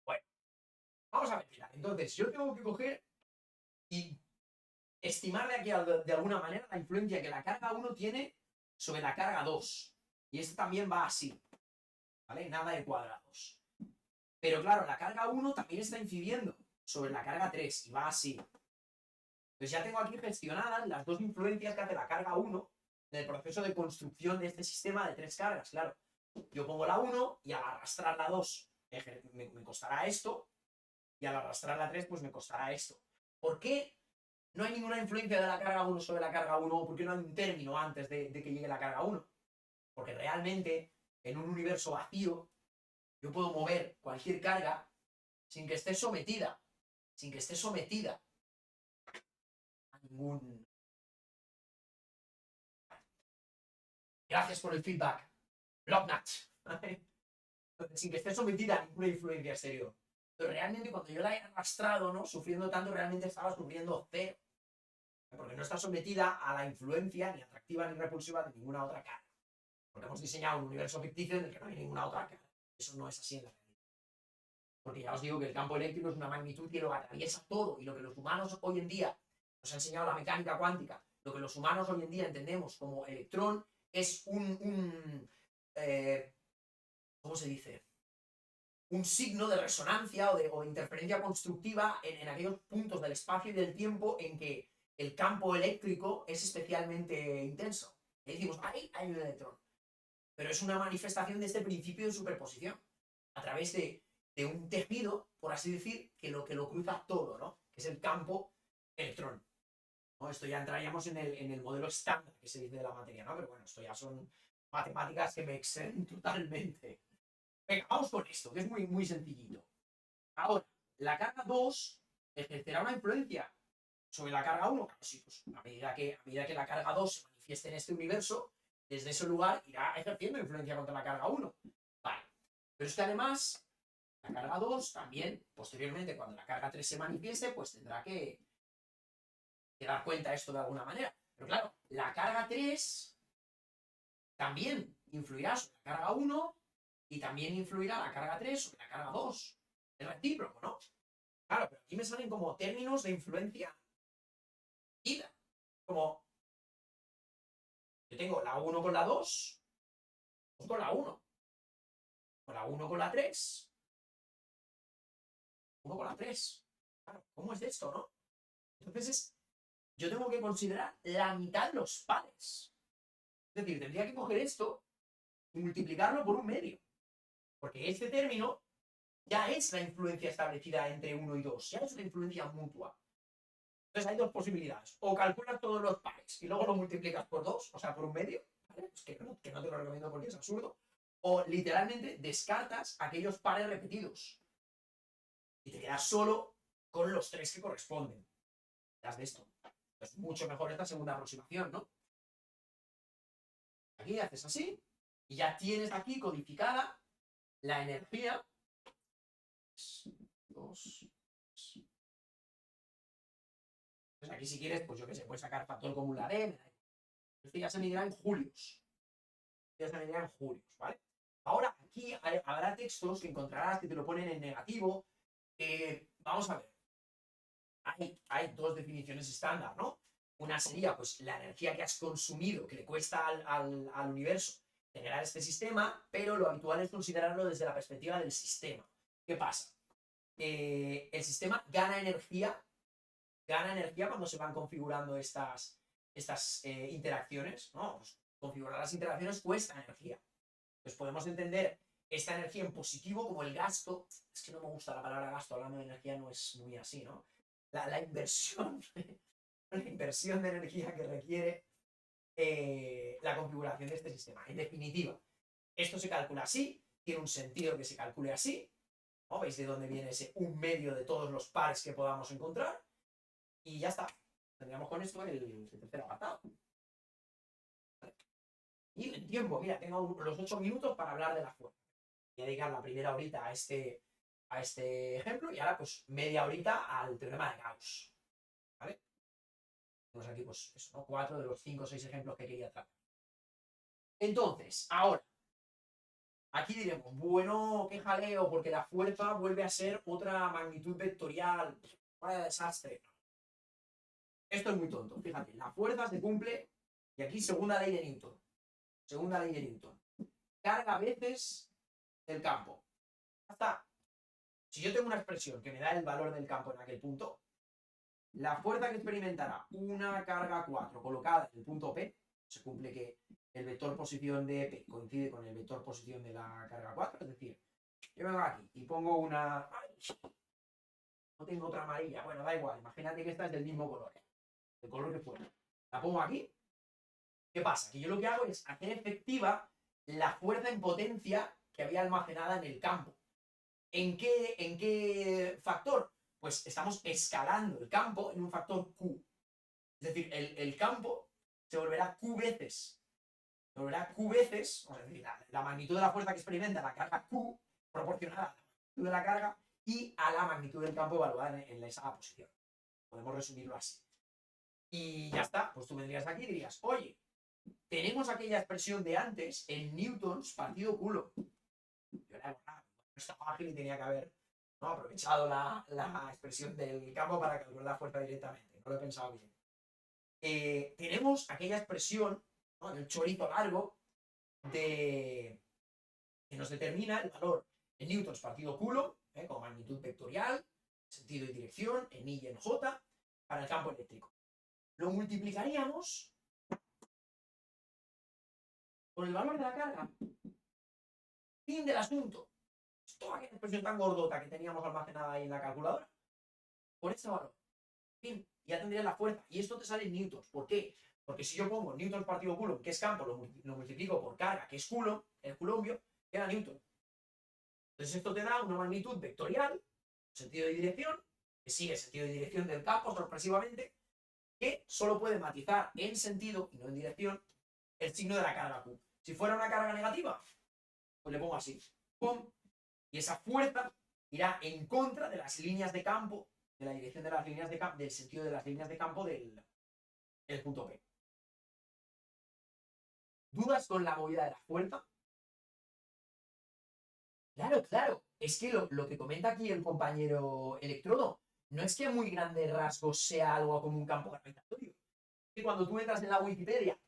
Bueno, vamos a ver, mira. Entonces, yo tengo que coger y estimar de aquí de alguna manera la influencia que la carga 1 tiene sobre la carga 2. Y esto también va así, ¿vale? Nada de cuadrados. Pero claro, la carga 1 también está incidiendo sobre la carga 3 y va así. Entonces ya tengo aquí gestionadas las dos influencias que hace la carga 1 en el proceso de construcción de este sistema de tres cargas, claro. Yo pongo la 1 y al arrastrar la 2 me costará esto, y al arrastrar la 3 pues me costará esto. ¿Por qué no hay ninguna influencia de la carga 1 sobre la carga 1? ¿O por qué no hay un término antes de que llegue la carga 1? Porque realmente, en un universo vacío, yo puedo mover cualquier carga sin que esté sometida, a ningún... Gracias por el feedback. Blocknut. Sin que esté sometida a ninguna influencia exterior. Pero realmente cuando yo la he arrastrado, ¿no? Sufriendo tanto, realmente estaba sufriendo cero. Porque no está sometida a la influencia ni atractiva ni repulsiva de ninguna otra carga. Porque hemos diseñado un universo ficticio en el que no hay ninguna otra carga. Eso no es así en la realidad. Porque ya os digo que el campo eléctrico es una magnitud que lo atraviesa todo. Y lo que los humanos hoy en día nos ha enseñado la mecánica cuántica, lo que los humanos hoy en día entendemos como electrón, es ¿cómo se dice? Un signo de resonancia o de interferencia constructiva en aquellos puntos del espacio y del tiempo en que el campo eléctrico es especialmente intenso. Y decimos, ahí hay un electrón. Pero es una manifestación de este principio de superposición, a través de un tejido, por así decir, que lo cruza todo, ¿no? Que es el campo electrón. ¿No? Esto ya entraríamos en el modelo estándar que se dice de la materia, ¿no? Pero bueno, esto ya son matemáticas que me exceden totalmente. Venga, vamos con esto, que es muy, muy sencillito. Ahora, la carga 2 ejercerá una influencia sobre la carga 1. Claro, sí, pues a medida que la carga 2 se manifieste en este universo, desde ese lugar irá ejerciendo influencia contra la carga 1. Vale. Pero es que además, la carga 2 también, posteriormente, cuando la carga 3 se manifieste, pues tendrá que dar cuenta de esto de alguna manera. Pero claro, la carga 3 también influirá sobre la carga 1 y también influirá la carga 3 sobre la carga 2. Es recíproco, ¿no? Claro, pero aquí me salen como términos de influencia ida. Como yo tengo la 1 con la 2 Pues con la 1. Con la 1 con la 3. 1 con la 3. Claro, ¿cómo es esto, no? Entonces yo tengo que considerar la mitad de los pares. Es decir, tendría que coger esto y multiplicarlo por un medio. Porque este término ya es la influencia establecida entre 1 y 2. Ya es una influencia mutua. Entonces hay dos posibilidades. O calculas todos los pares y luego lo multiplicas por 2, o sea, por un medio, ¿vale? Pues que no te lo recomiendo porque es absurdo. O literalmente descartas aquellos pares repetidos. Y te quedas solo con los 3 que corresponden. De esto. Es mucho mejor esta segunda aproximación, ¿no? Aquí haces así y ya tienes aquí codificada la energía. 2. Pues aquí si quieres, pues yo que sé, puedes sacar factor común la D. Esto ya se medirá en julios. Ya se medirá en julios, ¿vale? Ahora, aquí habrá textos que encontrarás que te lo ponen en negativo. Vamos a ver. Hay dos definiciones estándar, ¿no? Una sería, pues, la energía que has consumido, que le cuesta al universo generar este sistema, pero lo habitual es considerarlo desde la perspectiva del sistema. ¿Qué pasa? El sistema gana energía cuando se van configurando estas interacciones, ¿no? Pues configurar las interacciones cuesta energía. Pues podemos entender esta energía en positivo como el gasto. Es que no me gusta la palabra gasto, hablando de energía no es muy así, ¿no? La inversión, la inversión de energía que requiere la configuración de este sistema. En definitiva, esto se calcula así, tiene un sentido que se calcule así, ¿no? ¿Veis de dónde viene ese un medio de todos los pares que podamos encontrar? Y ya está. Tendríamos con esto el tercer apartado. ¿Vale? Y en tiempo, mira, tengo los 8 minutos para hablar de la fuerza. Voy a dedicar la primera horita a este ejemplo y ahora pues media horita al teorema de Gauss. ¿Vale? Tenemos aquí pues eso, ¿no? 4 de los 5 o 6 ejemplos que quería tratar. Entonces, ahora, aquí diremos, bueno, qué jaleo, porque la fuerza vuelve a ser otra magnitud vectorial. Vaya desastre. Esto es muy tonto, fíjate, la fuerza se cumple, y aquí segunda ley de Newton. Segunda ley de Newton. Carga veces el campo. Ya está. Si yo tengo una expresión que me da el valor del campo en aquel punto, la fuerza que experimentará una carga 4 colocada en el punto P, se cumple que el vector posición de P coincide con el vector posición de la carga 4, es decir, yo vengo aquí y pongo una... ¡Ay! No tengo otra amarilla, bueno, da igual, imagínate que esta es del mismo color, el color que fuera. La pongo aquí. ¿Qué pasa? Que yo lo que hago es hacer efectiva la fuerza en potencia que había almacenada en el campo. ¿En qué factor? Pues estamos escalando el campo en un factor Q. Es decir, el campo se volverá Q veces. Se volverá Q veces, es decir, la magnitud de la fuerza que experimenta la carga Q proporcionada a la magnitud de la carga y a la magnitud del campo evaluada en esa posición. Podemos resumirlo así. Y ya está, pues tú vendrías aquí y dirías, oye, tenemos aquella expresión de antes en newtons partido culo. Yo la he borrado, no estaba ágil y tenía que haber, ¿no?, aprovechado la expresión del campo para calcular la fuerza directamente. No lo he pensado bien. Tenemos aquella expresión, ¿no?, del chorito largo que nos determina el valor en newtons partido culo, con magnitud vectorial, sentido y dirección, en I y en J, para el campo eléctrico. Lo multiplicaríamos con el valor de la carga. Fin del asunto. Toda aquella expresión tan gordota que teníamos almacenada ahí en la calculadora, por ese valor. Fin, ya tendrías la fuerza. Y esto te sale en newtons. ¿Por qué? Porque si yo pongo newtons partido coulomb, que es campo, lo multiplico por carga, que es coulomb, el coulombio, queda newton. Entonces esto te da una magnitud vectorial, sentido de dirección, que sigue el sentido de dirección del campo sorpresivamente, que solo puede matizar en sentido y no en dirección el signo de la carga Q. Si fuera una carga negativa, pues le pongo así. ¡Pum! Y esa fuerza irá en contra de las líneas de campo, de la dirección de las líneas de campo, del sentido de las líneas de campo del punto P. ¿Dudas con la movida de la fuerza? Claro, claro. Es que lo que comenta aquí el compañero Electrodo no es que a muy grandes rasgos sea algo como un campo gravitatorio. Es que cuando tú entras en la Wikipedia,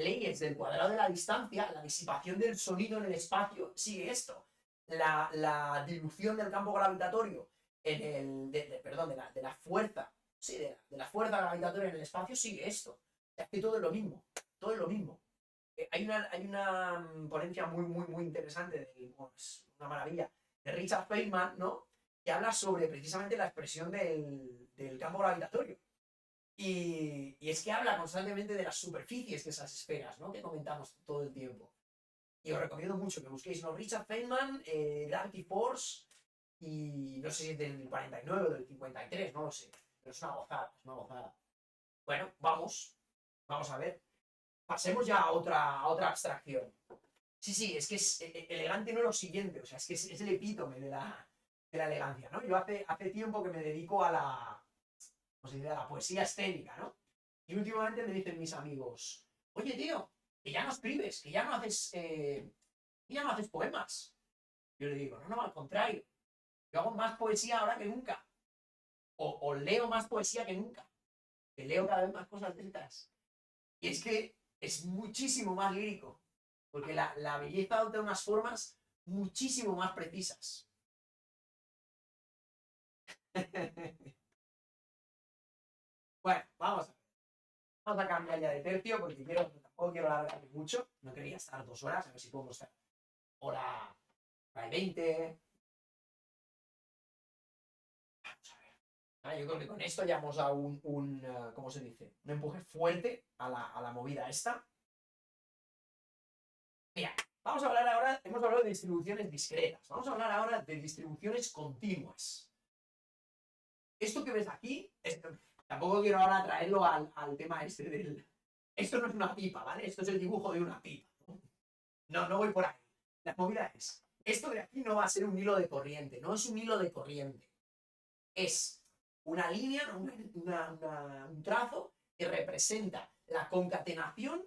leyes del cuadrado de la distancia, la disipación del sonido en el espacio sigue esto. La dilución del campo gravitatorio en el, perdón, de la fuerza, sí, de la fuerza gravitatoria en el espacio sigue esto. O sea, que todo es lo mismo, todo es lo mismo. Hay una ponencia muy interesante, bueno, es una maravilla, de Richard Feynman, ¿no? Que habla sobre precisamente la expresión del campo gravitatorio. Y es que habla constantemente de las superficies de esas esferas, ¿no? Que comentamos todo el tiempo. Y os recomiendo mucho que busquéis, ¿no? Richard Feynman, Gravity Force, y no sé si es del 49 o del 53, no lo sé. Pero es una gozada, es una gozada. Bueno, vamos a ver. Pasemos ya a otra abstracción. Sí, es que es elegante no lo siguiente, o sea, es que es el epítome de la elegancia, ¿no? Yo hace tiempo que me dedico a la poesía escénica, ¿no? Y últimamente me dicen mis amigos, oye, tío, que ya no escribes, que ya no haces poemas. Yo le digo, no, al contrario, yo hago más poesía ahora que nunca. O leo más poesía que nunca. Que leo cada vez más cosas de estas. Y es que es muchísimo más lírico. Porque la belleza adopta unas formas muchísimo más precisas. Bueno, vamos a cambiar ya de tercio porque tampoco quiero alargarme mucho. No quería estar 2 horas, a ver si podemos estar hora y 20. Vamos a ver. Yo creo que con esto ya hemos dado ¿cómo se dice? Un empuje fuerte a la movida esta. Mira, vamos a hablar ahora, hemos hablado de distribuciones discretas. Vamos a hablar ahora de distribuciones continuas. Esto que ves aquí, tampoco quiero ahora traerlo al tema este del... Esto no es una pipa, ¿vale? Esto es el dibujo de una pipa. No voy por ahí. La movida es, esto de aquí no va a ser un hilo de corriente, no es un hilo de corriente. Es una línea, un trazo que representa la concatenación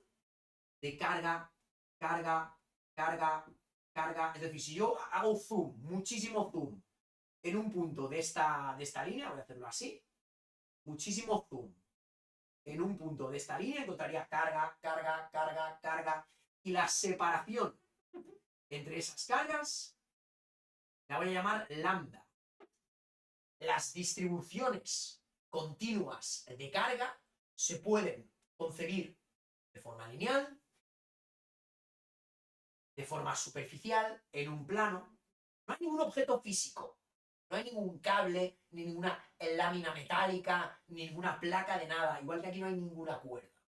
de carga, carga, carga, carga. Es decir, si yo hago zoom, muchísimo zoom, en un punto de esta línea, voy a hacerlo así, muchísimo zoom en un punto de esta línea, encontraría carga, carga, carga, carga, y la separación entre esas cargas la voy a llamar lambda. Las distribuciones continuas de carga se pueden concebir de forma lineal, de forma superficial, en un plano. No hay ningún objeto físico, no hay ningún cable, ni ninguna lámina metálica, ni ninguna placa de nada, igual que aquí no hay ninguna cuerda.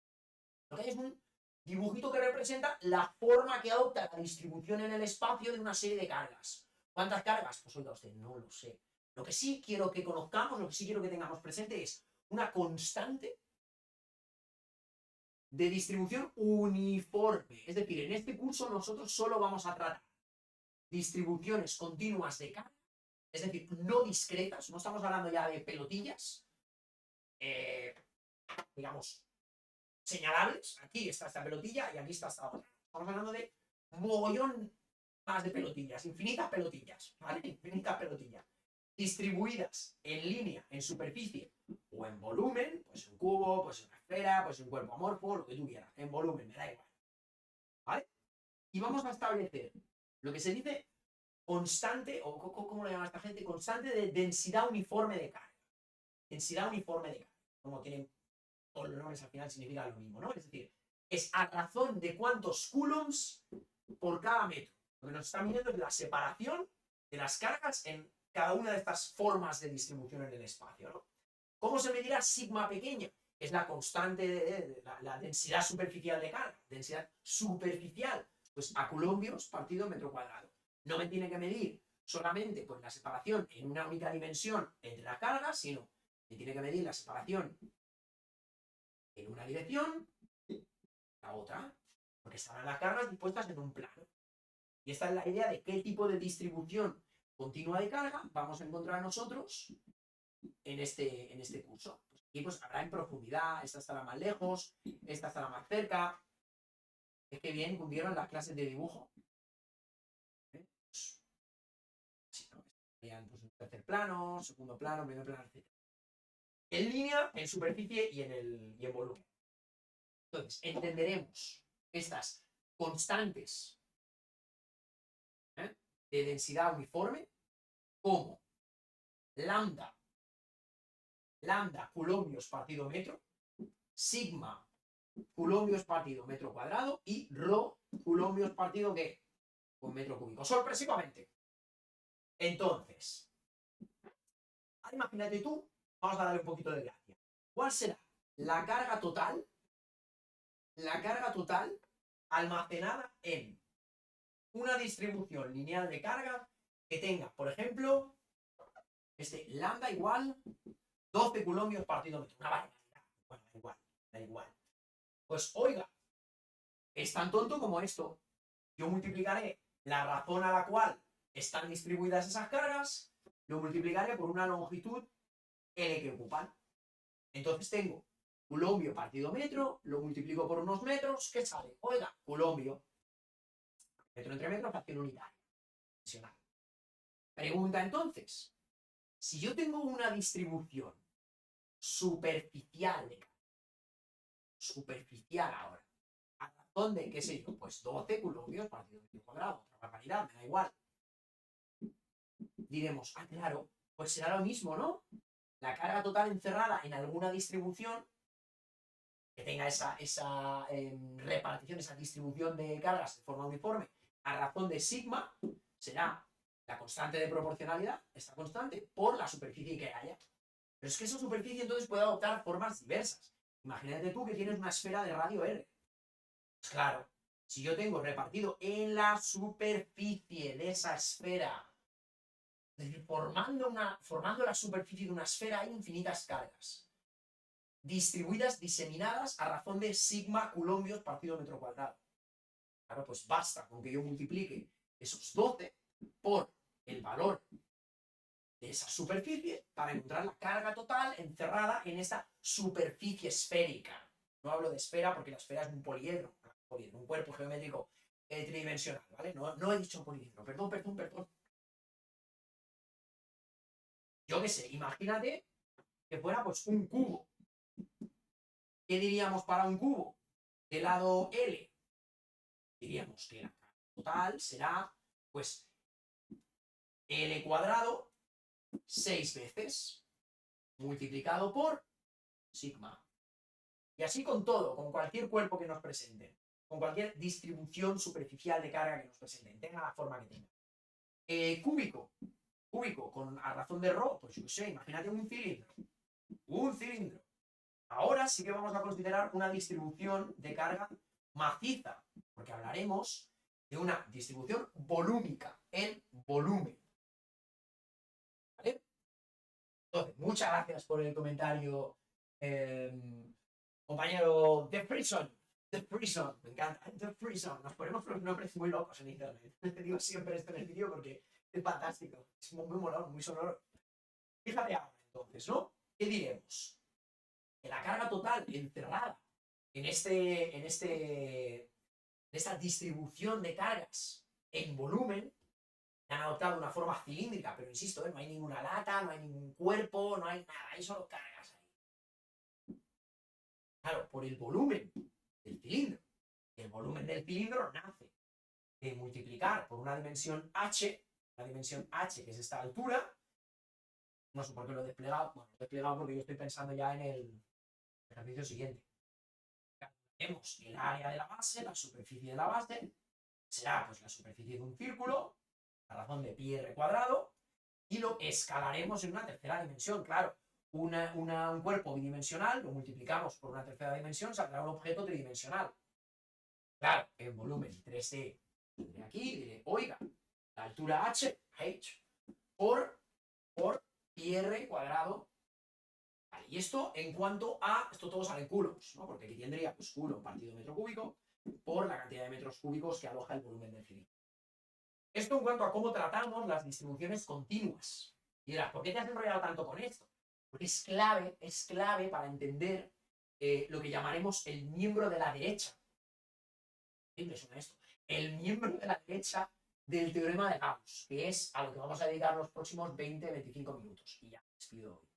Lo que hay es un dibujito que representa la forma que adopta la distribución en el espacio de una serie de cargas. ¿Cuántas cargas? Pues oiga usted, no lo sé. Lo que sí quiero que conozcamos, lo que sí quiero que tengamos presente es una constante de distribución uniforme. Es decir, en este curso nosotros solo vamos a tratar distribuciones continuas de carga, es decir, no discretas, no estamos hablando ya de pelotillas, digamos, señalables. Aquí está esta pelotilla y aquí está esta otra. Estamos hablando de mogollón más de pelotillas, infinitas pelotillas, ¿vale? Infinitas pelotillas. Distribuidas en línea, en superficie o en volumen, pues un cubo, pues una esfera, pues un cuerpo amorfo, lo que tú quieras, en volumen, me da igual. ¿Vale? Y vamos a establecer lo que se dice constante, o ¿cómo lo llama esta gente? Constante de densidad uniforme de carga. Densidad uniforme de carga. Como tienen todos los nombres, al final significa lo mismo, ¿no? Es decir, es a razón de cuántos coulombs por cada metro. Lo que nos está midiendo es la separación de las cargas en cada una de estas formas de distribución en el espacio, ¿no? ¿Cómo se medirá sigma pequeña? Es la constante de la densidad superficial de carga. Densidad superficial, pues a coulombios partido metro cuadrado. No me tiene que medir solamente pues, la separación en una única dimensión entre la carga, sino me tiene que medir la separación en una dirección, la otra, porque estarán las cargas dispuestas en un plano. Y esta es la idea de qué tipo de distribución continua de carga vamos a encontrar nosotros en este curso. Pues aquí pues habrá en profundidad, esta estará más lejos, esta estará más cerca. Es que bien cundieron las clases de dibujo. Pues, sí, ¿no? Estarían pues, en tercer plano, segundo plano, primer plano, etc. En línea, en superficie y en volumen. Entonces, entenderemos estas constantes de densidad uniforme como lambda coulombios partido metro, sigma coulombios partido metro cuadrado y rho coulombios partido ¿qué? Un metro cúbico, sorpresivamente. Entonces, imagínate tú, vamos a darle un poquito de gracia. ¿Cuál será la carga total almacenada en una distribución lineal de carga que tenga, por ejemplo, lambda igual 12 coulombios partido metro? Una barbaridad. Bueno, da igual. Pues oiga, es tan tonto como esto. Yo multiplicaré la razón a la cual están distribuidas esas cargas, lo multiplicaré por una longitud L que ocupan. Entonces tengo coulombio partido metro, lo multiplico por unos metros, ¿qué sale? Oiga, coulombio. Metro entre metro, fracción unitaria. Pregunta entonces, si yo tengo una distribución superficial ahora, ¿a razón de qué sé yo? Pues 12 coulombios partido metro cuadrado, otra barbaridad, me da igual. Diremos, claro, pues será lo mismo, ¿no? La carga total encerrada en alguna distribución que tenga esa repartición, esa distribución de cargas de forma uniforme a razón de sigma, será la constante de proporcionalidad, esta constante, por la superficie que haya. Pero es que esa superficie entonces puede adoptar formas diversas. Imagínate tú que tienes una esfera de radio R. Pues claro, si yo tengo repartido en la superficie de esa esfera, es decir, formando la superficie de una esfera, hay infinitas cargas distribuidas, diseminadas a razón de sigma coulombios partido metro cuadrado. Claro, pues basta con que yo multiplique esos 12 por el valor de esa superficie para encontrar la carga total encerrada en esta superficie esférica. No hablo de esfera porque la esfera es un poliedro, un cuerpo geométrico tridimensional, ¿vale? No he dicho poliedro, perdón. Yo qué sé, imagínate que fuera pues un cubo. ¿Qué diríamos para un cubo? De lado L. Diríamos que la carga total será, pues, L cuadrado 6 veces multiplicado por sigma. Y así con todo, con cualquier cuerpo que nos presenten, con cualquier distribución superficial de carga que nos presenten, tenga la forma que tenga. Cúbico, a razón de rho, pues yo qué sé, imagínate un cilindro. Ahora sí que vamos a considerar una distribución de carga maciza, porque hablaremos de una distribución volúmica, en volumen. ¿Vale? Entonces, muchas gracias por el comentario, compañero The Prison, me encanta, The Prison. Nos ponemos los nombres muy locos en internet. Te digo siempre esto en el vídeo porque es fantástico, es muy molado, muy sonoro. Fíjate ahora entonces, ¿no? ¿Qué diremos? Que la carga total encerrada en esta distribución de cargas en volumen han adoptado una forma cilíndrica, pero insisto, no hay ninguna lata, no hay ningún cuerpo, no hay nada, hay solo cargas ahí. Claro, por el volumen del cilindro. El volumen del cilindro nace de multiplicar por una dimensión h, que es esta altura. No sé por qué lo he desplegado. Bueno, lo he desplegado porque yo estoy pensando ya en el ejercicio siguiente. Tenemos el área de la base, la superficie de la base, será pues la superficie de un círculo, a razón de pi r cuadrado, y lo escalaremos en una tercera dimensión. Claro, un cuerpo bidimensional lo multiplicamos por una tercera dimensión, saldrá un objeto tridimensional. Claro, en volumen 3D, de aquí diré, oiga, la altura h por pi r cuadrado. Vale, y esto en cuanto a, esto todo sale en coulombs, ¿no? Porque aquí tendría pues coulomb partido metro cúbico por la cantidad de metros cúbicos que aloja el volumen del cilindro. Esto en cuanto a cómo tratamos las distribuciones continuas. Y dirás, ¿por qué te has enrollado tanto con esto? Porque es clave para entender lo que llamaremos el miembro de la derecha. Siempre suena esto. El miembro de la derecha del teorema de Gauss, que es a lo que vamos a dedicar los próximos 20-25 minutos. Y ya, despido hoy.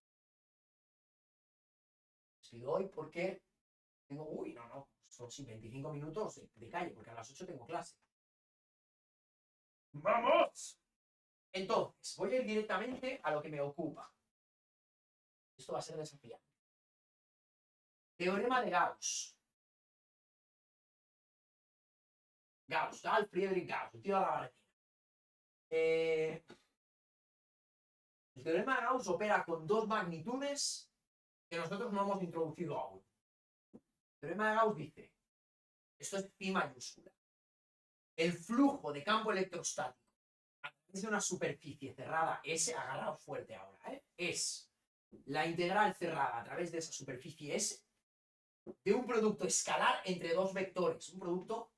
Despido hoy porque tengo... Uy, no. son sí, 25 minutos de calle, porque a las 8 tengo clase. ¡Vamos! Entonces, voy a ir directamente a lo que me ocupa. Esto va a ser desafiante. Teorema de Gauss. Carl Friedrich Gauss, el tío de la barretina. El teorema de Gauss opera con dos magnitudes que nosotros no hemos introducido aún. El teorema de Gauss dice, esto es phi mayúscula, el flujo de campo electrostático a través de una superficie cerrada S, agarraos fuerte ahora, es la integral cerrada a través de esa superficie S de un producto escalar entre dos vectores, un producto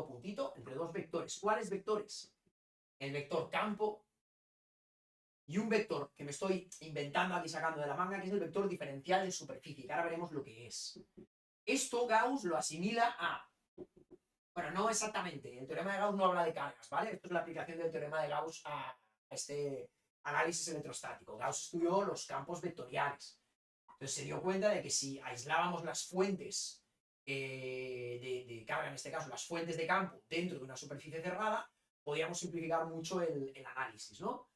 puntito entre dos vectores. ¿Cuáles vectores? El vector campo y un vector que me estoy inventando aquí sacando de la manga, que es el vector diferencial de superficie, que ahora veremos lo que es. Esto Gauss lo asimila a... Bueno, no exactamente, el teorema de Gauss no habla de cargas, ¿vale? Esto es la aplicación del teorema de Gauss a este análisis electrostático. Gauss estudió los campos vectoriales. Entonces se dio cuenta de que si aislábamos las fuentes de carga, en este caso las fuentes de campo, dentro de una superficie cerrada, podíamos simplificar mucho el análisis, ¿no?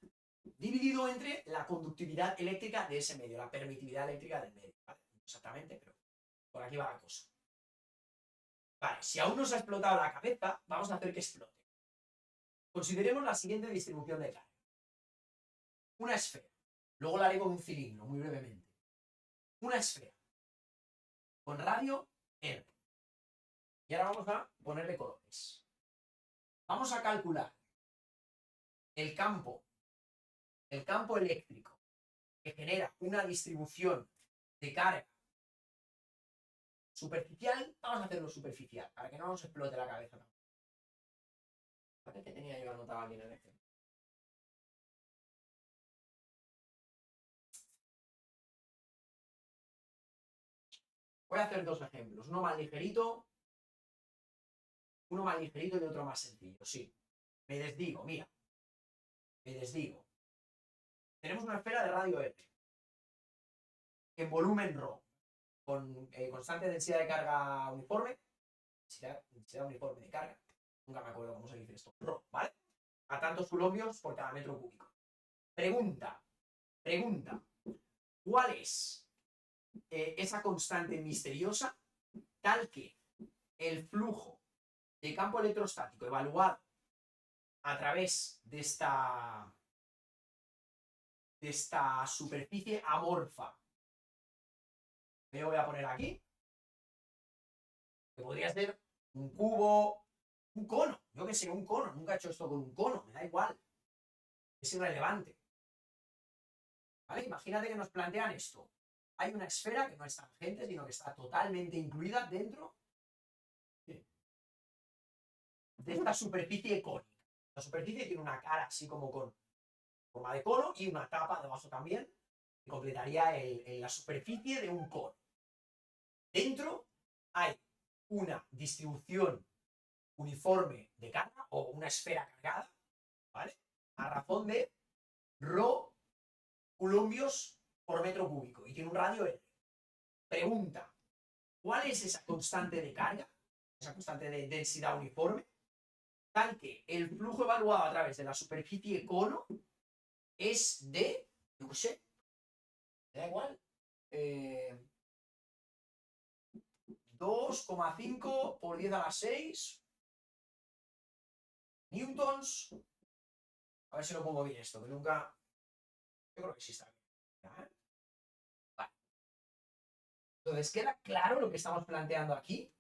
Dividido entre la conductividad eléctrica de ese medio, la permitividad eléctrica del medio, ¿vale? Exactamente, pero por aquí va la cosa. Vale, si aún no se ha explotado la cabeza, vamos a hacer que explote. Consideremos la siguiente distribución de carga. Una esfera. Luego la haré con un cilindro, muy brevemente. Una esfera. Con radio R. Y ahora vamos a ponerle colores. Vamos a calcular el campo eléctrico que genera una distribución de carga superficial. Vamos a hacerlo superficial, para que no nos explote la cabeza. ¿Para qué tenía yo anotado aquí en el ejemplo? Voy a hacer dos ejemplos, uno más ligerito y otro más sencillo, sí. Me desdigo, mira. Me desdigo. Tenemos una esfera de radio R en volumen ρ, con constante densidad de carga uniforme, densidad uniforme de carga, nunca me acuerdo cómo se dice esto, ρ, ¿vale? A tantos coulombios por cada metro cúbico. Pregunta, ¿cuál es esa constante misteriosa tal que el flujo de campo electrostático evaluado a través de esta superficie amorfa que yo voy a poner aquí, que podría ser un cubo, un cono, yo que sé, un cono, nunca he hecho esto con un cono, me da igual, es irrelevante, ¿vale? Imagínate que nos plantean esto, hay una esfera que no es tangente, sino que está totalmente incluida dentro de esta superficie cónica. La superficie tiene una cara así como con forma de cono y una tapa debajo también, que completaría la superficie de un cono. Dentro hay una distribución uniforme de carga o una esfera cargada, ¿vale? A razón de ρ coulombios por metro cúbico y tiene un radio R. Pregunta, ¿cuál es esa constante de carga? Esa constante de densidad uniforme, tal que el flujo evaluado a través de la superficie cono es de, no sé, me da igual, 2,5 por 10 a la 6 newtons. A ver si lo pongo bien esto, que nunca... Yo creo que sí está bien. ¿Eh? Vale. Entonces, ¿queda claro lo que estamos planteando aquí?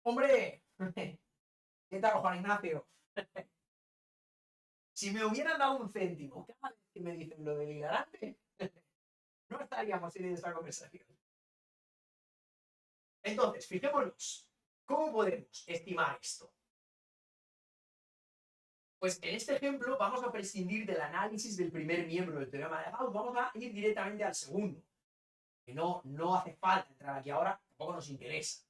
¡Hombre! ¿Qué tal, Juan Ignacio? Si me hubieran dado un céntimo cada vez que me dicen lo del hilarante, no estaríamos en esta conversación. Entonces, fijémonos, ¿cómo podemos estimar esto? Pues en este ejemplo vamos a prescindir del análisis del primer miembro del teorema de Gauss, vamos a ir directamente al segundo, que no hace falta entrar aquí ahora, tampoco nos interesa.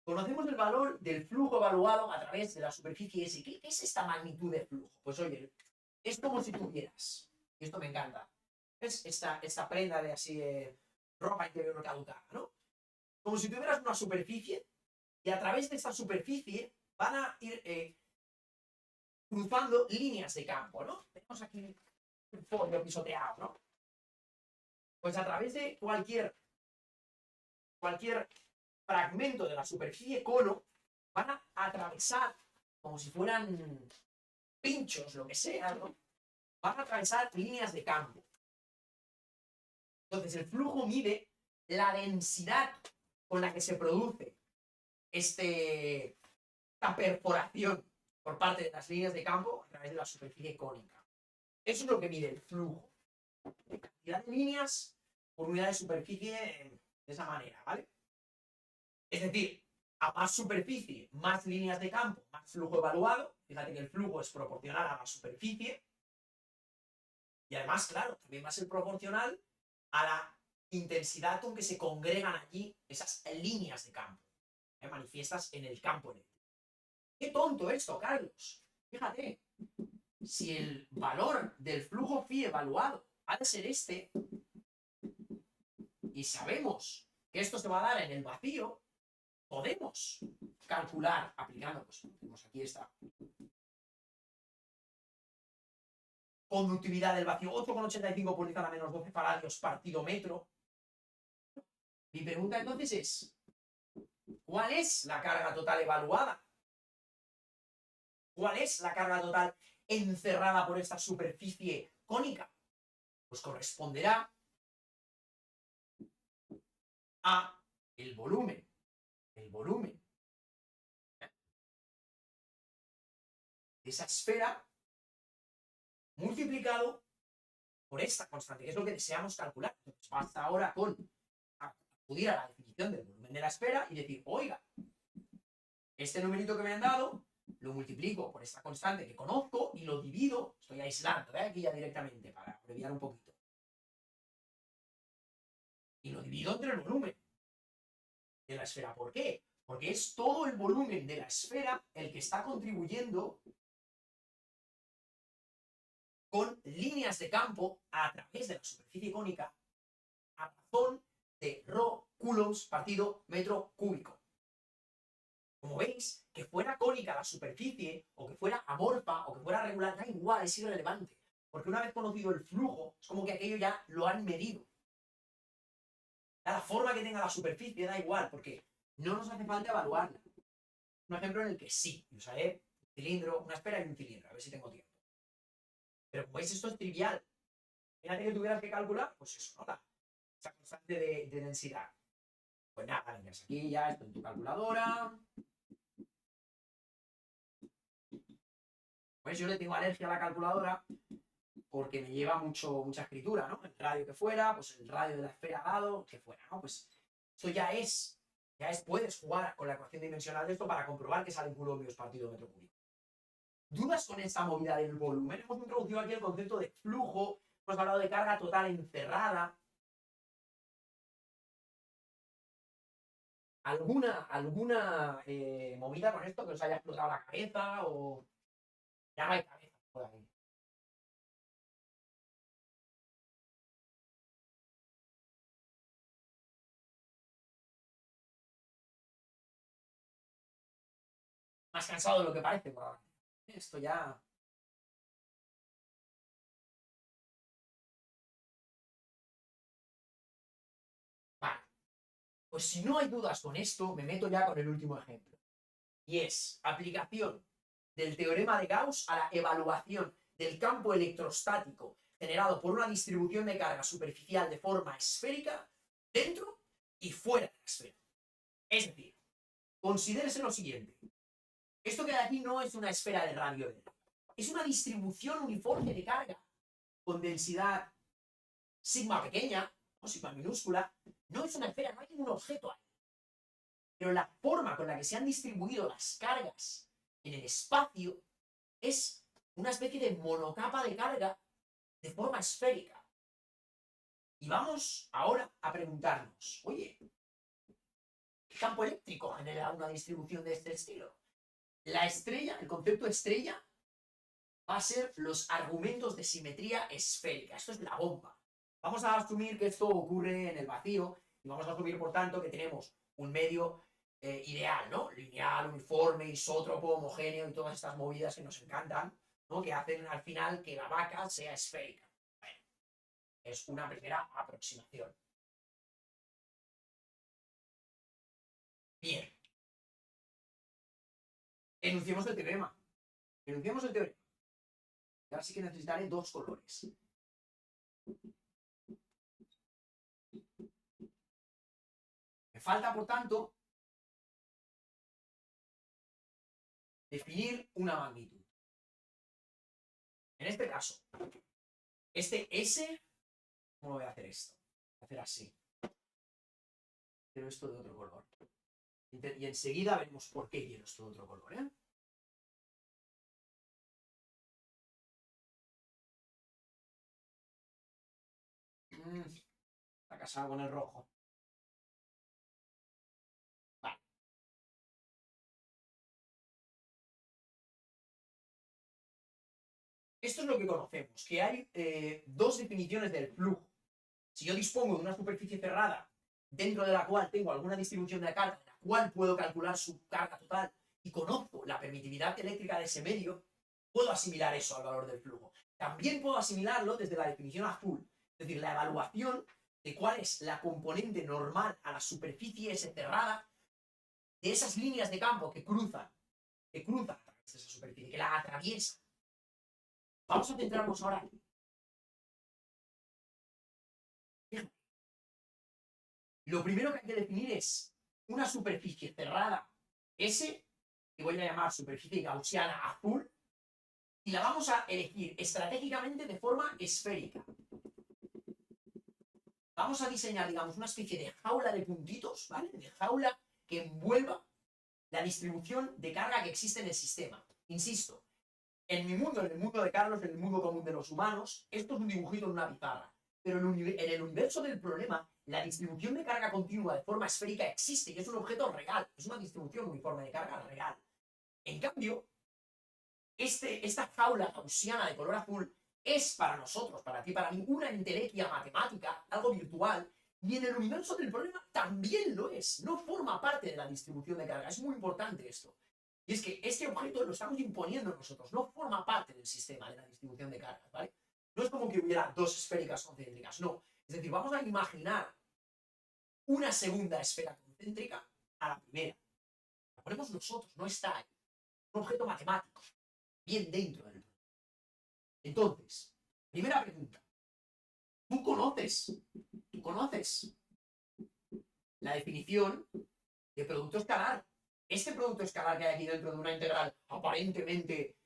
Conocemos el valor del flujo evaluado a través de la superficie S. ¿Qué es esta magnitud de flujo? Pues oye, es como si tuvieras, y esto me encanta, es esta prenda de así ropa interior caducada, ¿no? como si tuvieras una superficie y a través de esta superficie van a ir cruzando líneas de campo, ¿no? Tenemos aquí un folio pisoteado, ¿no? Pues a través de cualquier fragmento de la superficie cono van a atravesar, como si fueran pinchos, lo que sea, ¿no? Van a atravesar líneas de campo. Entonces el flujo mide la densidad con la que se produce esta perforación por parte de las líneas de campo a través de la superficie cónica. Eso es lo que mide el flujo. Cantidad de líneas por unidad de superficie de esa manera, ¿vale? Es decir, a más superficie, más líneas de campo, más flujo evaluado. Fíjate que el flujo es proporcional a la superficie. Y además, claro, también va a ser proporcional a la intensidad con que se congregan allí esas líneas de campo, manifiestas en el campo eléctrico. ¡Qué tonto esto, Carlos! Fíjate, si el valor del flujo phi evaluado ha de ser este, y sabemos que esto se va a dar en el vacío, podemos calcular aplicando, pues tenemos aquí esta conductividad del vacío, 8,85 por 10 a la menos 12 faradios partido metro. Mi pregunta entonces es, ¿cuál es la carga total evaluada? ¿Cuál es la carga total encerrada por esta superficie cónica? Pues corresponderá a el volumen de esa esfera multiplicado por esta constante, que es lo que deseamos calcular. Entonces basta ahora con acudir a la definición del volumen de la esfera y decir, oiga, este numerito que me han dado lo multiplico por esta constante que conozco y lo divido, estoy aislando aquí ya directamente para abreviar un poquito, y lo divido entre el volumen de la esfera. ¿Por qué? Porque es todo el volumen de la esfera el que está contribuyendo con líneas de campo a través de la superficie cónica a razón de ρ coulombs partido metro cúbico. Como veis, que fuera cónica la superficie, o que fuera amorfa, o que fuera regular, da igual, es irrelevante. Porque una vez conocido el flujo, es como que aquello ya lo han medido. La forma que tenga la superficie da igual, porque no nos hace falta evaluarla. Un ejemplo en el que sí, usaré un cilindro, una esfera y un cilindro, a ver si tengo tiempo. Pero como veis, esto es trivial. Fíjate que tuvieras que calcular, pues eso, ¿no? Esa constante de densidad. Pues nada, vengas aquí ya esto en tu calculadora. Pues yo le tengo alergia a la calculadora porque me lleva mucha escritura, ¿no? El radio que fuera, pues el radio de la esfera dado, que fuera, ¿no? Pues esto puedes jugar con la ecuación dimensional de esto para comprobar que salen coulombios partido metro cúbico. ¿Dudas con esta movida del volumen? Hemos introducido aquí el concepto de flujo, hemos hablado de carga total encerrada. ¿Alguna movida con esto que os haya explotado la cabeza o ya no hay cabeza por ahí? Más cansado de lo que parece, probablemente. Esto ya... Vale. Pues si no hay dudas con esto, me meto ya con el último ejemplo. Y es aplicación del teorema de Gauss a la evaluación del campo electrostático generado por una distribución de carga superficial de forma esférica dentro y fuera de la esfera. Es decir, considérese lo siguiente. Esto que de aquí no es una esfera de radio L. Es una distribución uniforme de carga con densidad sigma pequeña o sigma minúscula. No es una esfera, no hay ningún objeto ahí. Pero la forma con la que se han distribuido las cargas en el espacio es una especie de monocapa de carga de forma esférica. Y vamos ahora a preguntarnos, oye, ¿qué campo eléctrico genera una distribución de este estilo? La estrella, el concepto estrella, va a ser los argumentos de simetría esférica. Esto es la bomba. Vamos a asumir que esto ocurre en el vacío y vamos a asumir, por tanto, que tenemos un medio ideal, ¿no? Lineal, uniforme, isótropo, homogéneo y todas estas movidas que nos encantan, ¿no? Que hacen al final que la vaca sea esférica. Bueno, es una primera aproximación. Bien. Enunciemos el teorema. Enunciemos el teorema. Ahora sí que necesitaré dos colores. Me falta, por tanto, definir una magnitud. En este caso, este S, ¿cómo voy a hacer esto? Voy a hacer así. Quiero esto de otro color. Y enseguida veremos por qué quiero esto de otro color, ¿eh? Está casado con el rojo. Vale. Esto es lo que conocemos, que hay dos definiciones del flujo. Si yo dispongo de una superficie cerrada dentro de la cual tengo alguna distribución de carga, en la cual puedo calcular su carga total y conozco la permitividad eléctrica de ese medio, puedo asimilar eso al valor del flujo. También puedo asimilarlo desde la definición azul, es decir, la evaluación de cuál es la componente normal a la superficie cerrada de esas líneas de campo que cruzan a través de esa superficie, que la atraviesan. Vamos a centrarnos ahora aquí. Lo primero que hay que definir es una superficie cerrada S, que voy a llamar superficie gaussiana azul, y la vamos a elegir estratégicamente de forma esférica. Vamos a diseñar, digamos, una especie de jaula de puntitos, ¿vale? De jaula que envuelva la distribución de carga que existe en el sistema. Insisto, en mi mundo, en el mundo de Carlos, en el mundo común de los humanos, esto es un dibujito en una pizarra. Pero en el universo del problema, la distribución de carga continua de forma esférica existe y es un objeto real, es una distribución uniforme de carga real. En cambio, esta jaula gaussiana de color azul es para nosotros, para ti, para mí, una entelequia matemática, algo virtual, y en el universo del problema también lo es, no forma parte de la distribución de carga. Es muy importante esto. Y es que este objeto lo estamos imponiendo nosotros, no forma parte del sistema de la distribución de cargas, ¿vale? No es como que hubiera dos esféricas concéntricas, no. Es decir, vamos a imaginar una segunda esfera concéntrica a la primera. La ponemos nosotros, no está ahí. Un objeto matemático, bien dentro del problema. Entonces, primera pregunta. ¿Tú conoces la definición de producto escalar? Este producto escalar que hay aquí dentro de una integral aparentemente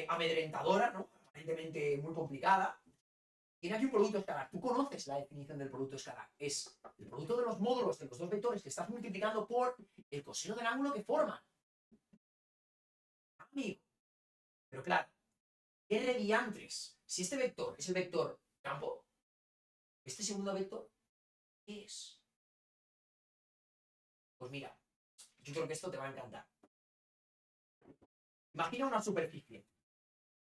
amedrentadora, ¿no? Aparentemente muy complicada, tiene aquí un producto escalar. Tú conoces la definición del producto escalar. Es el producto de los módulos de los dos vectores que estás multiplicando por el coseno del ángulo que forman. Amigo. Pero claro, ¿qué rediantres? Si este vector es el vector campo, este segundo vector, ¿qué es? Pues mira, yo creo que esto te va a encantar. Imagina una superficie,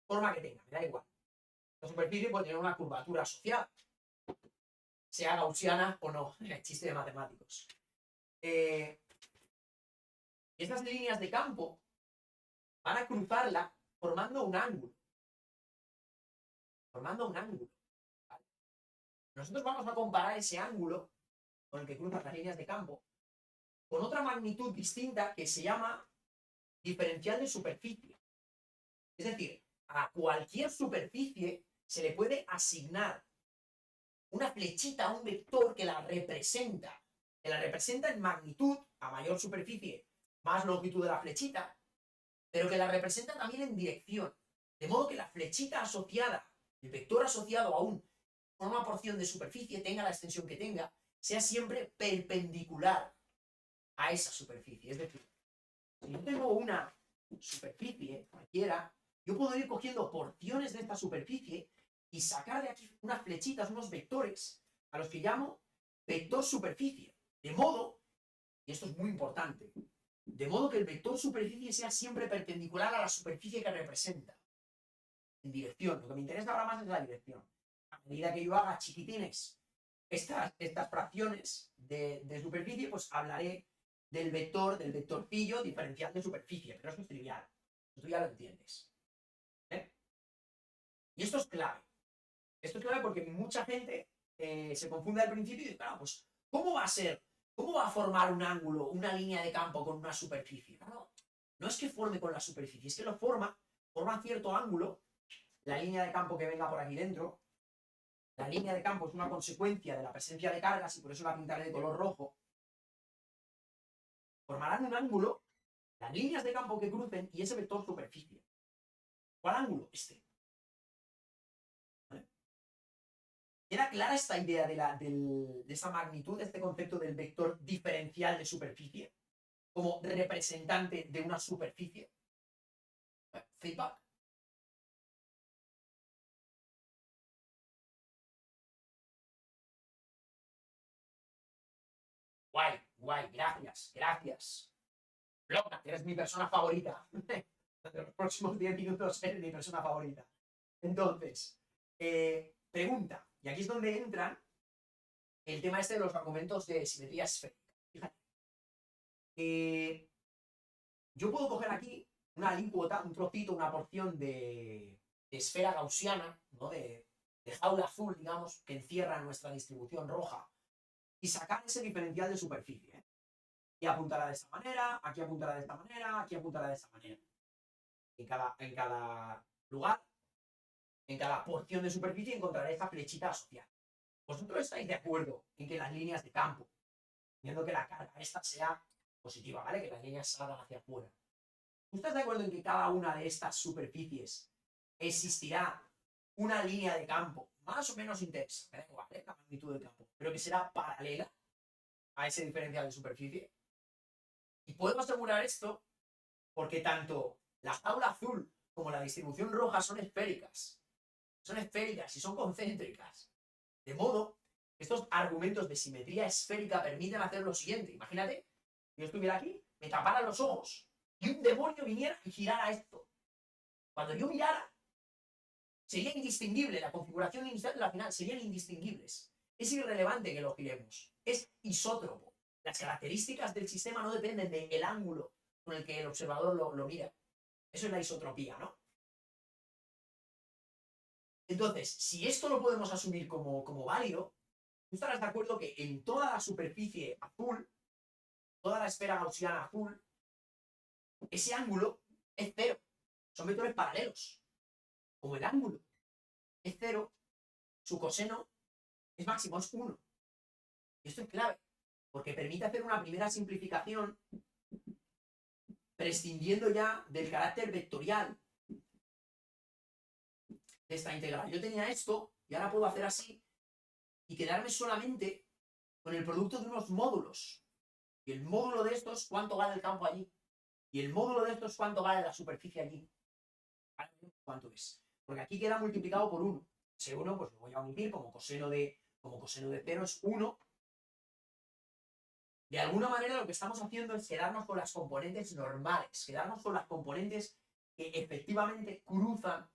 forma que tenga, me da igual. La superficie puede tener una curvatura asociada, sea gaussiana o no, chiste de matemáticos. Estas líneas de campo van a cruzarla formando un ángulo. Formando un ángulo. ¿Vale? Nosotros vamos a comparar ese ángulo con el que cruzan las líneas de campo con otra magnitud distinta que se llama diferencial de superficie. Es decir, a cualquier superficie se le puede asignar una flechita, un vector que la representa. Que la representa en magnitud, a mayor superficie, más longitud de la flechita, pero que la representa también en dirección. De modo que la flechita asociada, el vector asociado a una porción de superficie, tenga la extensión que tenga, sea siempre perpendicular a esa superficie. Es decir, si yo tengo una superficie cualquiera, yo puedo ir cogiendo porciones de esta superficie y sacar de aquí unas flechitas, unos vectores, a los que llamo vector superficie. De modo, y esto es muy importante, de modo que el vector superficie sea siempre perpendicular a la superficie que representa. En dirección. Lo que me interesa ahora más es la dirección. A medida que yo haga chiquitines estas fracciones de superficie, pues hablaré del vectorcillo diferencial de superficie, pero eso es trivial. Tú ya lo entiendes. Y esto es clave. Esto es clave porque mucha gente se confunde al principio y dice, claro, pues, ¿cómo va a ser? ¿Cómo va a formar un ángulo, una línea de campo con una superficie? Claro, no es que forme con la superficie, es que lo forma cierto ángulo, la línea de campo que venga por aquí dentro. La línea de campo es una consecuencia de la presencia de cargas y por eso la pintaré de color rojo. Formarán un ángulo, las líneas de campo que crucen y ese vector superficie. ¿Cuál ángulo? Este. ¿Vale? ¿Era clara esta idea de esa magnitud, de este concepto del vector diferencial de superficie como representante de una superficie? Feedback. Guay, guay, gracias, gracias. Loca, eres mi persona favorita. De los próximos 10 minutos eres mi persona favorita. Entonces, pregunta, y aquí es donde entran el tema este de los argumentos de simetría esférica. Fíjate. Yo puedo coger aquí una alícuota, un trocito, una porción de esfera gaussiana, ¿no? de jaula azul, digamos, que encierra nuestra distribución roja, y sacar ese diferencial de superficie. Y apuntará de esta manera, aquí apuntará de esta manera, aquí apuntará de esta manera. En cada lugar, en cada porción de superficie encontraré esta flechita asociada. ¿Vosotros estáis de acuerdo en que las líneas de campo, viendo que la carga esta sea positiva, ¿vale? Que las líneas salgan hacia afuera. ¿Tú estás de acuerdo en que cada una de estas superficies existirá una línea de campo más o menos intensa, me da igual, la magnitud del campo, pero que será paralela a ese diferencial de superficie? Y puedo asegurar esto porque tanto la jaula azul como la distribución roja son esféricas. Son esféricas y son concéntricas. De modo que estos argumentos de simetría esférica permiten hacer lo siguiente. Imagínate, si yo estuviera aquí, me tapara los ojos y un demonio viniera y girara esto. Cuando yo mirara, sería indistinguible. La configuración inicial y la final serían indistinguibles. Es irrelevante que lo giremos. Es isótropo. Las características del sistema no dependen del ángulo con el que el observador lo mira. Eso es la isotropía, ¿no? Entonces, si esto lo podemos asumir como válido, tú estarás de acuerdo que en toda la superficie azul, toda la esfera gaussiana azul, ese ángulo es cero. Son vectores paralelos. Como el ángulo es cero, su coseno es máximo, es 1. Y esto es clave, porque permite hacer una primera simplificación prescindiendo ya del carácter vectorial de esta integral. Yo tenía esto y ahora puedo hacer así y quedarme solamente con el producto de unos módulos. Y el módulo de estos, ¿cuánto vale el campo allí? Y el módulo de estos, ¿cuánto vale la superficie allí? Ahora veremos cuánto es. Porque aquí queda multiplicado por 1. Ese 1, pues lo voy a omitir como coseno de 0 es 1. De alguna manera lo que estamos haciendo es quedarnos con las componentes normales, quedarnos con las componentes que efectivamente cruzan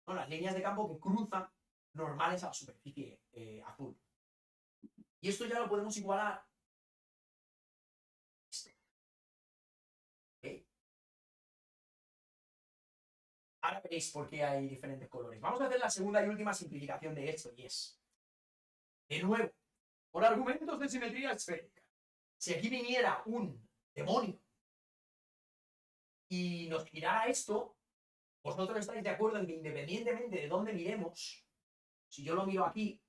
¿no? Las líneas de campo que cruzan normales a la superficie azul. Y esto ya lo podemos igualar. ¿Okay? Ahora veréis por qué hay diferentes colores. Vamos a hacer la segunda y última simplificación de esto, y es, de nuevo, por argumentos de simetría esférica. Si aquí viniera un demonio y nos girara esto, vosotros estáis de acuerdo en que independientemente de dónde miremos, si yo lo miro aquí,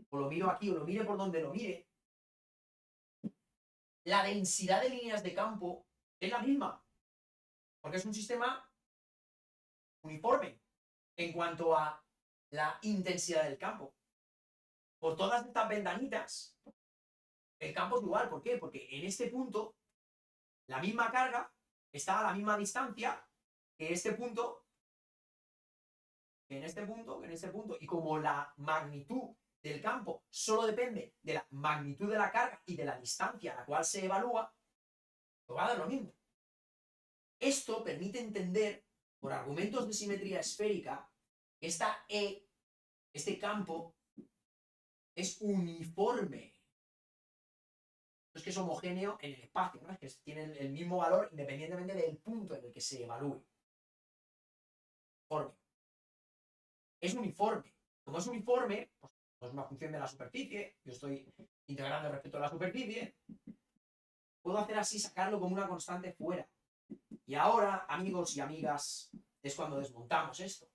o lo miro aquí, o lo mire por donde lo mire, la densidad de líneas de campo es la misma, porque es un sistema uniforme en cuanto a la intensidad del campo. Por todas estas ventanitas, el campo es igual. ¿Por qué? Porque en este punto, la misma carga está a la misma distancia que este punto, que en este punto, que en este punto. Y como la magnitud del campo solo depende de la magnitud de la carga y de la distancia a la cual se evalúa, pues va a dar lo mismo. Esto permite entender, por argumentos de simetría esférica, que esta E, este campo, es uniforme. es que es homogéneo en el espacio, ¿no? Es que tiene el mismo valor independientemente del punto en el que se evalúe. Uniforme. Es uniforme. Como es uniforme, pues es una función de la superficie, yo estoy integrando respecto a la superficie, puedo hacer así, sacarlo como una constante fuera. Y ahora, amigos y amigas, es cuando desmontamos esto.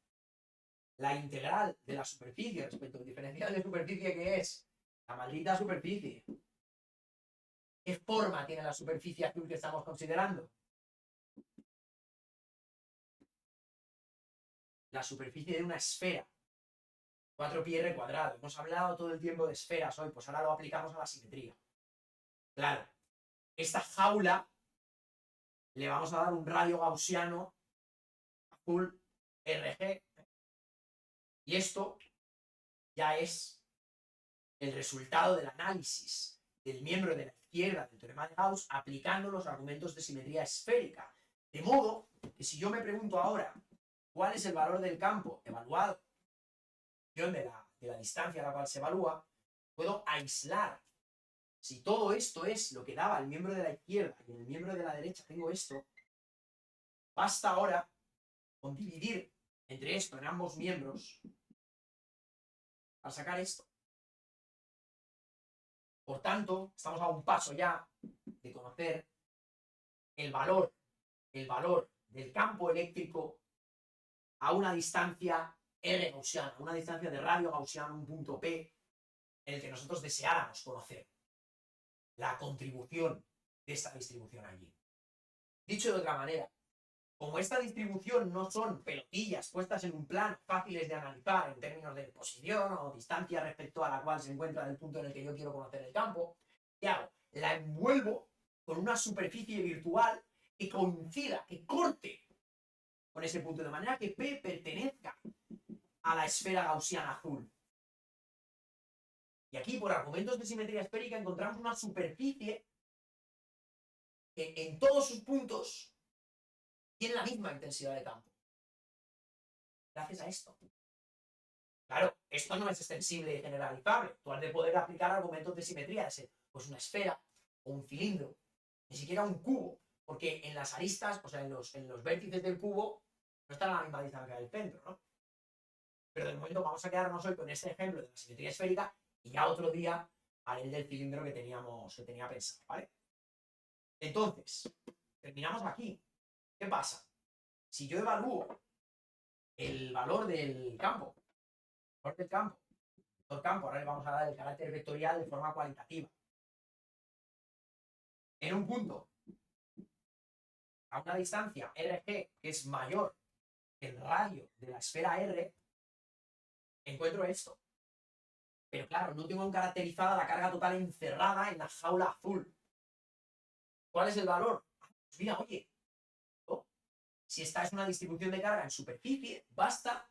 La integral de la superficie respecto al diferencial de superficie, que es la maldita superficie. ¿Qué forma tiene la superficie azul que estamos considerando? La superficie de una esfera. 4πr cuadrado. Hemos hablado todo el tiempo de esferas hoy, pues ahora lo aplicamos a la simetría. Claro, esta jaula le vamos a dar un radio gaussiano azul RG. Y esto ya es el resultado del análisis del miembro de la izquierda del teorema de Gauss aplicando los argumentos de simetría esférica. De modo que si yo me pregunto ahora cuál es el valor del campo evaluado de la distancia a la cual se evalúa, puedo aislar. Si todo esto es lo que daba el miembro de la izquierda y en el miembro de la derecha tengo esto, basta ahora con dividir entre esto en ambos miembros para sacar esto. Por tanto, estamos a un paso ya de conocer el valor del campo eléctrico a una distancia R gaussiana, una distancia de radio gaussiano, un punto P, en el que nosotros deseáramos conocer la contribución de esta distribución allí. Dicho de otra manera, como esta distribución no son pelotillas puestas en un plano fáciles de analizar en términos de posición o distancia respecto a la cual se encuentra el punto en el que yo quiero conocer el campo, ¿qué hago? La envuelvo con una superficie virtual que coincida, que corte con ese punto, de manera que P pertenezca a la esfera gaussiana azul. Y aquí, por argumentos de simetría esférica, encontramos una superficie que en todos sus puntos tiene la misma intensidad de campo. Gracias a esto. Claro, esto no es extensible y generalizable. Tú has de poder aplicar argumentos de simetría, de ser pues una esfera o un cilindro, ni siquiera un cubo, porque en las aristas, o sea, en los vértices del cubo, no están a la misma distancia del centro, ¿no? Pero de momento vamos a quedarnos hoy con este ejemplo de la simetría esférica y ya otro día haré el del cilindro que tenía pensado, ¿vale? Entonces, terminamos aquí. ¿Qué pasa? Si yo evalúo el valor del campo, ahora le vamos a dar el carácter vectorial de forma cualitativa. En un punto, a una distancia RG que es mayor que el radio de la esfera R, encuentro esto. Pero claro, no tengo caracterizada la carga total encerrada en la jaula azul. ¿Cuál es el valor? Pues mira, oye, ¿no? Si esta es una distribución de carga en superficie, basta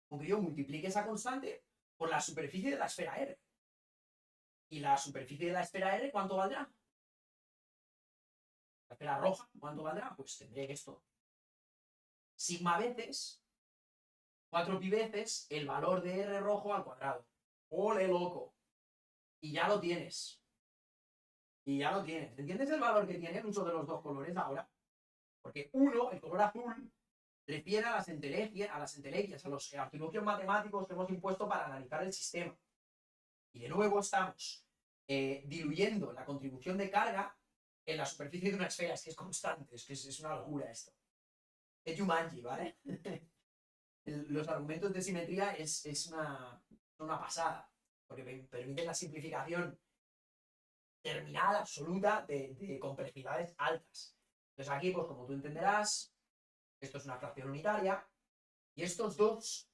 con que yo multiplique esa constante por la superficie de la esfera R. ¿Y la superficie de la esfera R cuánto valdrá? La esfera roja, ¿cuánto valdrá? Pues tendré esto. Sigma veces, 4pi veces, el valor de R rojo al cuadrado. ¡Ole, loco! Y ya lo tienes. ¿Entiendes el valor que tiene el uso de los dos colores ahora? Porque uno, el color azul, refiere a las entelequias, a los artilugios matemáticos que hemos impuesto para analizar el sistema. Y de nuevo estamos diluyendo la contribución de carga en la superficie de una esfera. Es que es constante, es que es una locura esto. Es Jumanji, ¿vale? Los argumentos de simetría es una pasada, porque permiten la simplificación terminal, absoluta, de complejidades altas. Entonces aquí, pues como tú entenderás, esto es una fracción unitaria, y estos dos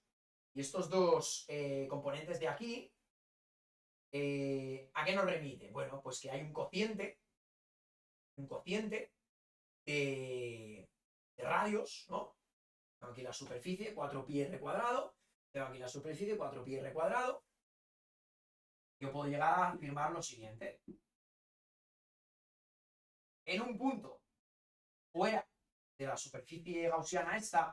componentes de aquí, ¿a qué nos remite? Bueno, pues que hay un cociente de radios, ¿no? Tengo aquí la superficie, 4πr cuadrado, tengo aquí la superficie, 4πr cuadrado. Yo puedo llegar a afirmar lo siguiente. En un punto fuera de la superficie gaussiana esta,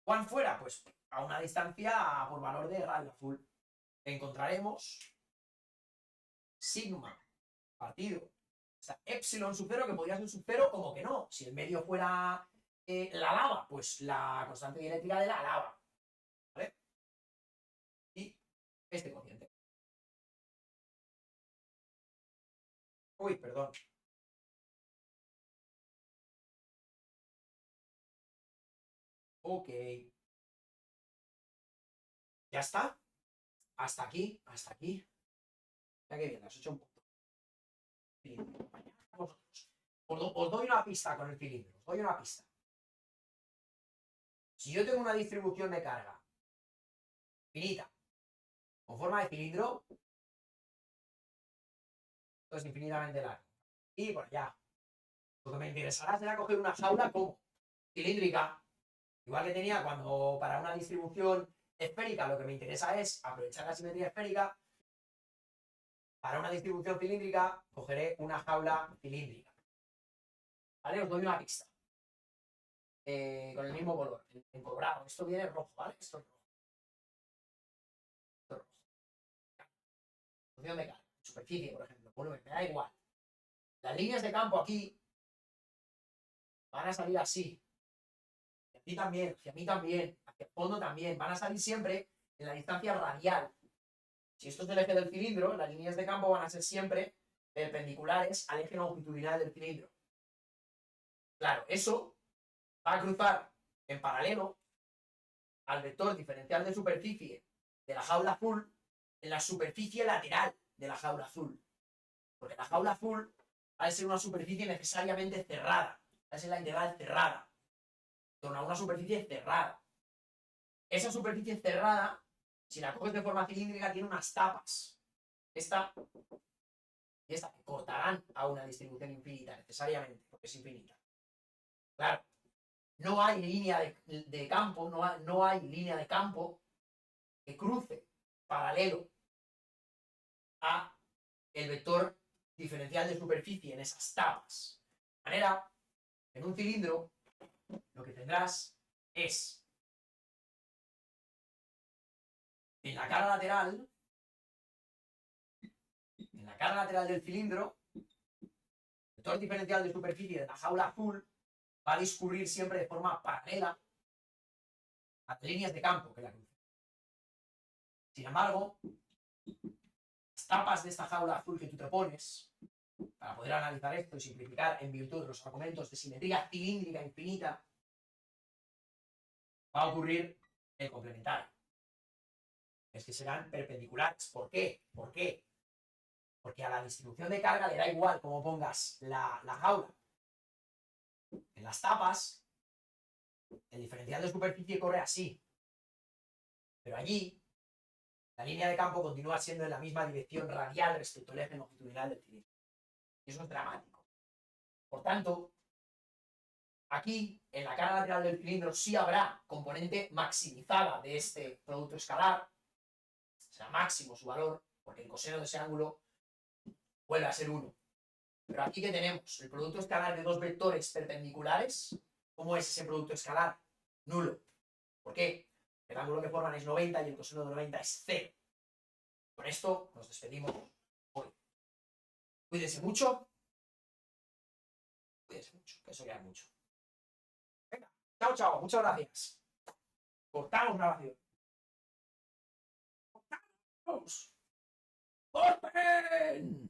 ¿cuán fuera? Pues a una distancia por valor de radio azul. Encontraremos sigma partido Está epsilon sub 0, que podría ser sub 0, como que no. Si el medio fuera la lava, pues la constante dieléctrica de la lava. ¿Vale? Y este cociente. Uy, perdón. Ok. Ya está. Hasta aquí, hasta aquí. Ya que bien, las 8 un punto. Os doy una pista con el cilindro. Os doy una pista. Si yo tengo una distribución de carga finita, con forma de cilindro, esto es infinitamente largo. Y por allá. Lo que me interesará será coger una jaula como cilíndrica, igual que tenía cuando para una distribución esférica lo que me interesa es aprovechar la simetría esférica. Para una distribución cilíndrica cogeré una jaula cilíndrica. ¿Vale? Os doy una pista. Con el mismo color, en colorado. Esto viene rojo, ¿vale? Esto es rojo. Esto es rojo. Función de carga. Superficie, por ejemplo. Volumen, me da igual. Las líneas de campo aquí van a salir así. Hacia ti también, hacia mí también, hacia el fondo también. Van a salir siempre en la distancia radial. Si esto es el eje del cilindro, las líneas de campo van a ser siempre perpendiculares al eje longitudinal del cilindro. Claro, eso va a cruzar en paralelo al vector diferencial de superficie de la jaula azul en la superficie lateral de la jaula azul. Porque la jaula azul va a ser una superficie necesariamente cerrada. Va a ser la integral cerrada. Torna una superficie cerrada. Esa superficie cerrada, si la coges de forma cilíndrica, tiene unas tapas. Esta y esta que cortarán a una distribución infinita, necesariamente, porque es infinita. Claro, no hay línea de campo, no hay línea de campo que cruce paralelo a el vector diferencial de superficie en esas tapas. De manera, en un cilindro, lo que tendrás es en la cara lateral del cilindro, el vector diferencial de superficie de la jaula azul va a discurrir siempre de forma paralela a las líneas de campo que la cruzan. Sin embargo, las tapas de esta jaula azul que tú te pones, para poder analizar esto y simplificar en virtud de los argumentos de simetría cilíndrica infinita, va a ocurrir el complementario. Es que serán perpendiculares. ¿Por qué? ¿Por qué? Porque a la distribución de carga le da igual cómo pongas la jaula. En las tapas, el diferencial de superficie corre así. Pero allí, la línea de campo continúa siendo en la misma dirección radial respecto al eje longitudinal del cilindro. Y eso es dramático. Por tanto, aquí, en la cara lateral del cilindro, sí habrá componente maximizada de este producto escalar. Será máximo su valor, porque el coseno de ese ángulo vuelve a ser 1. Pero aquí que tenemos el producto escalar de dos vectores perpendiculares, ¿cómo es ese producto escalar? Nulo. ¿Por qué? El ángulo que forman es 90 y el coseno de 90 es 0. Con esto nos despedimos hoy. Cuídense mucho. Cuídense mucho, que eso ya es mucho. Venga, chao, chao. Muchas gracias. Cortamos grabación. ¡Cortamos! ¡Corten!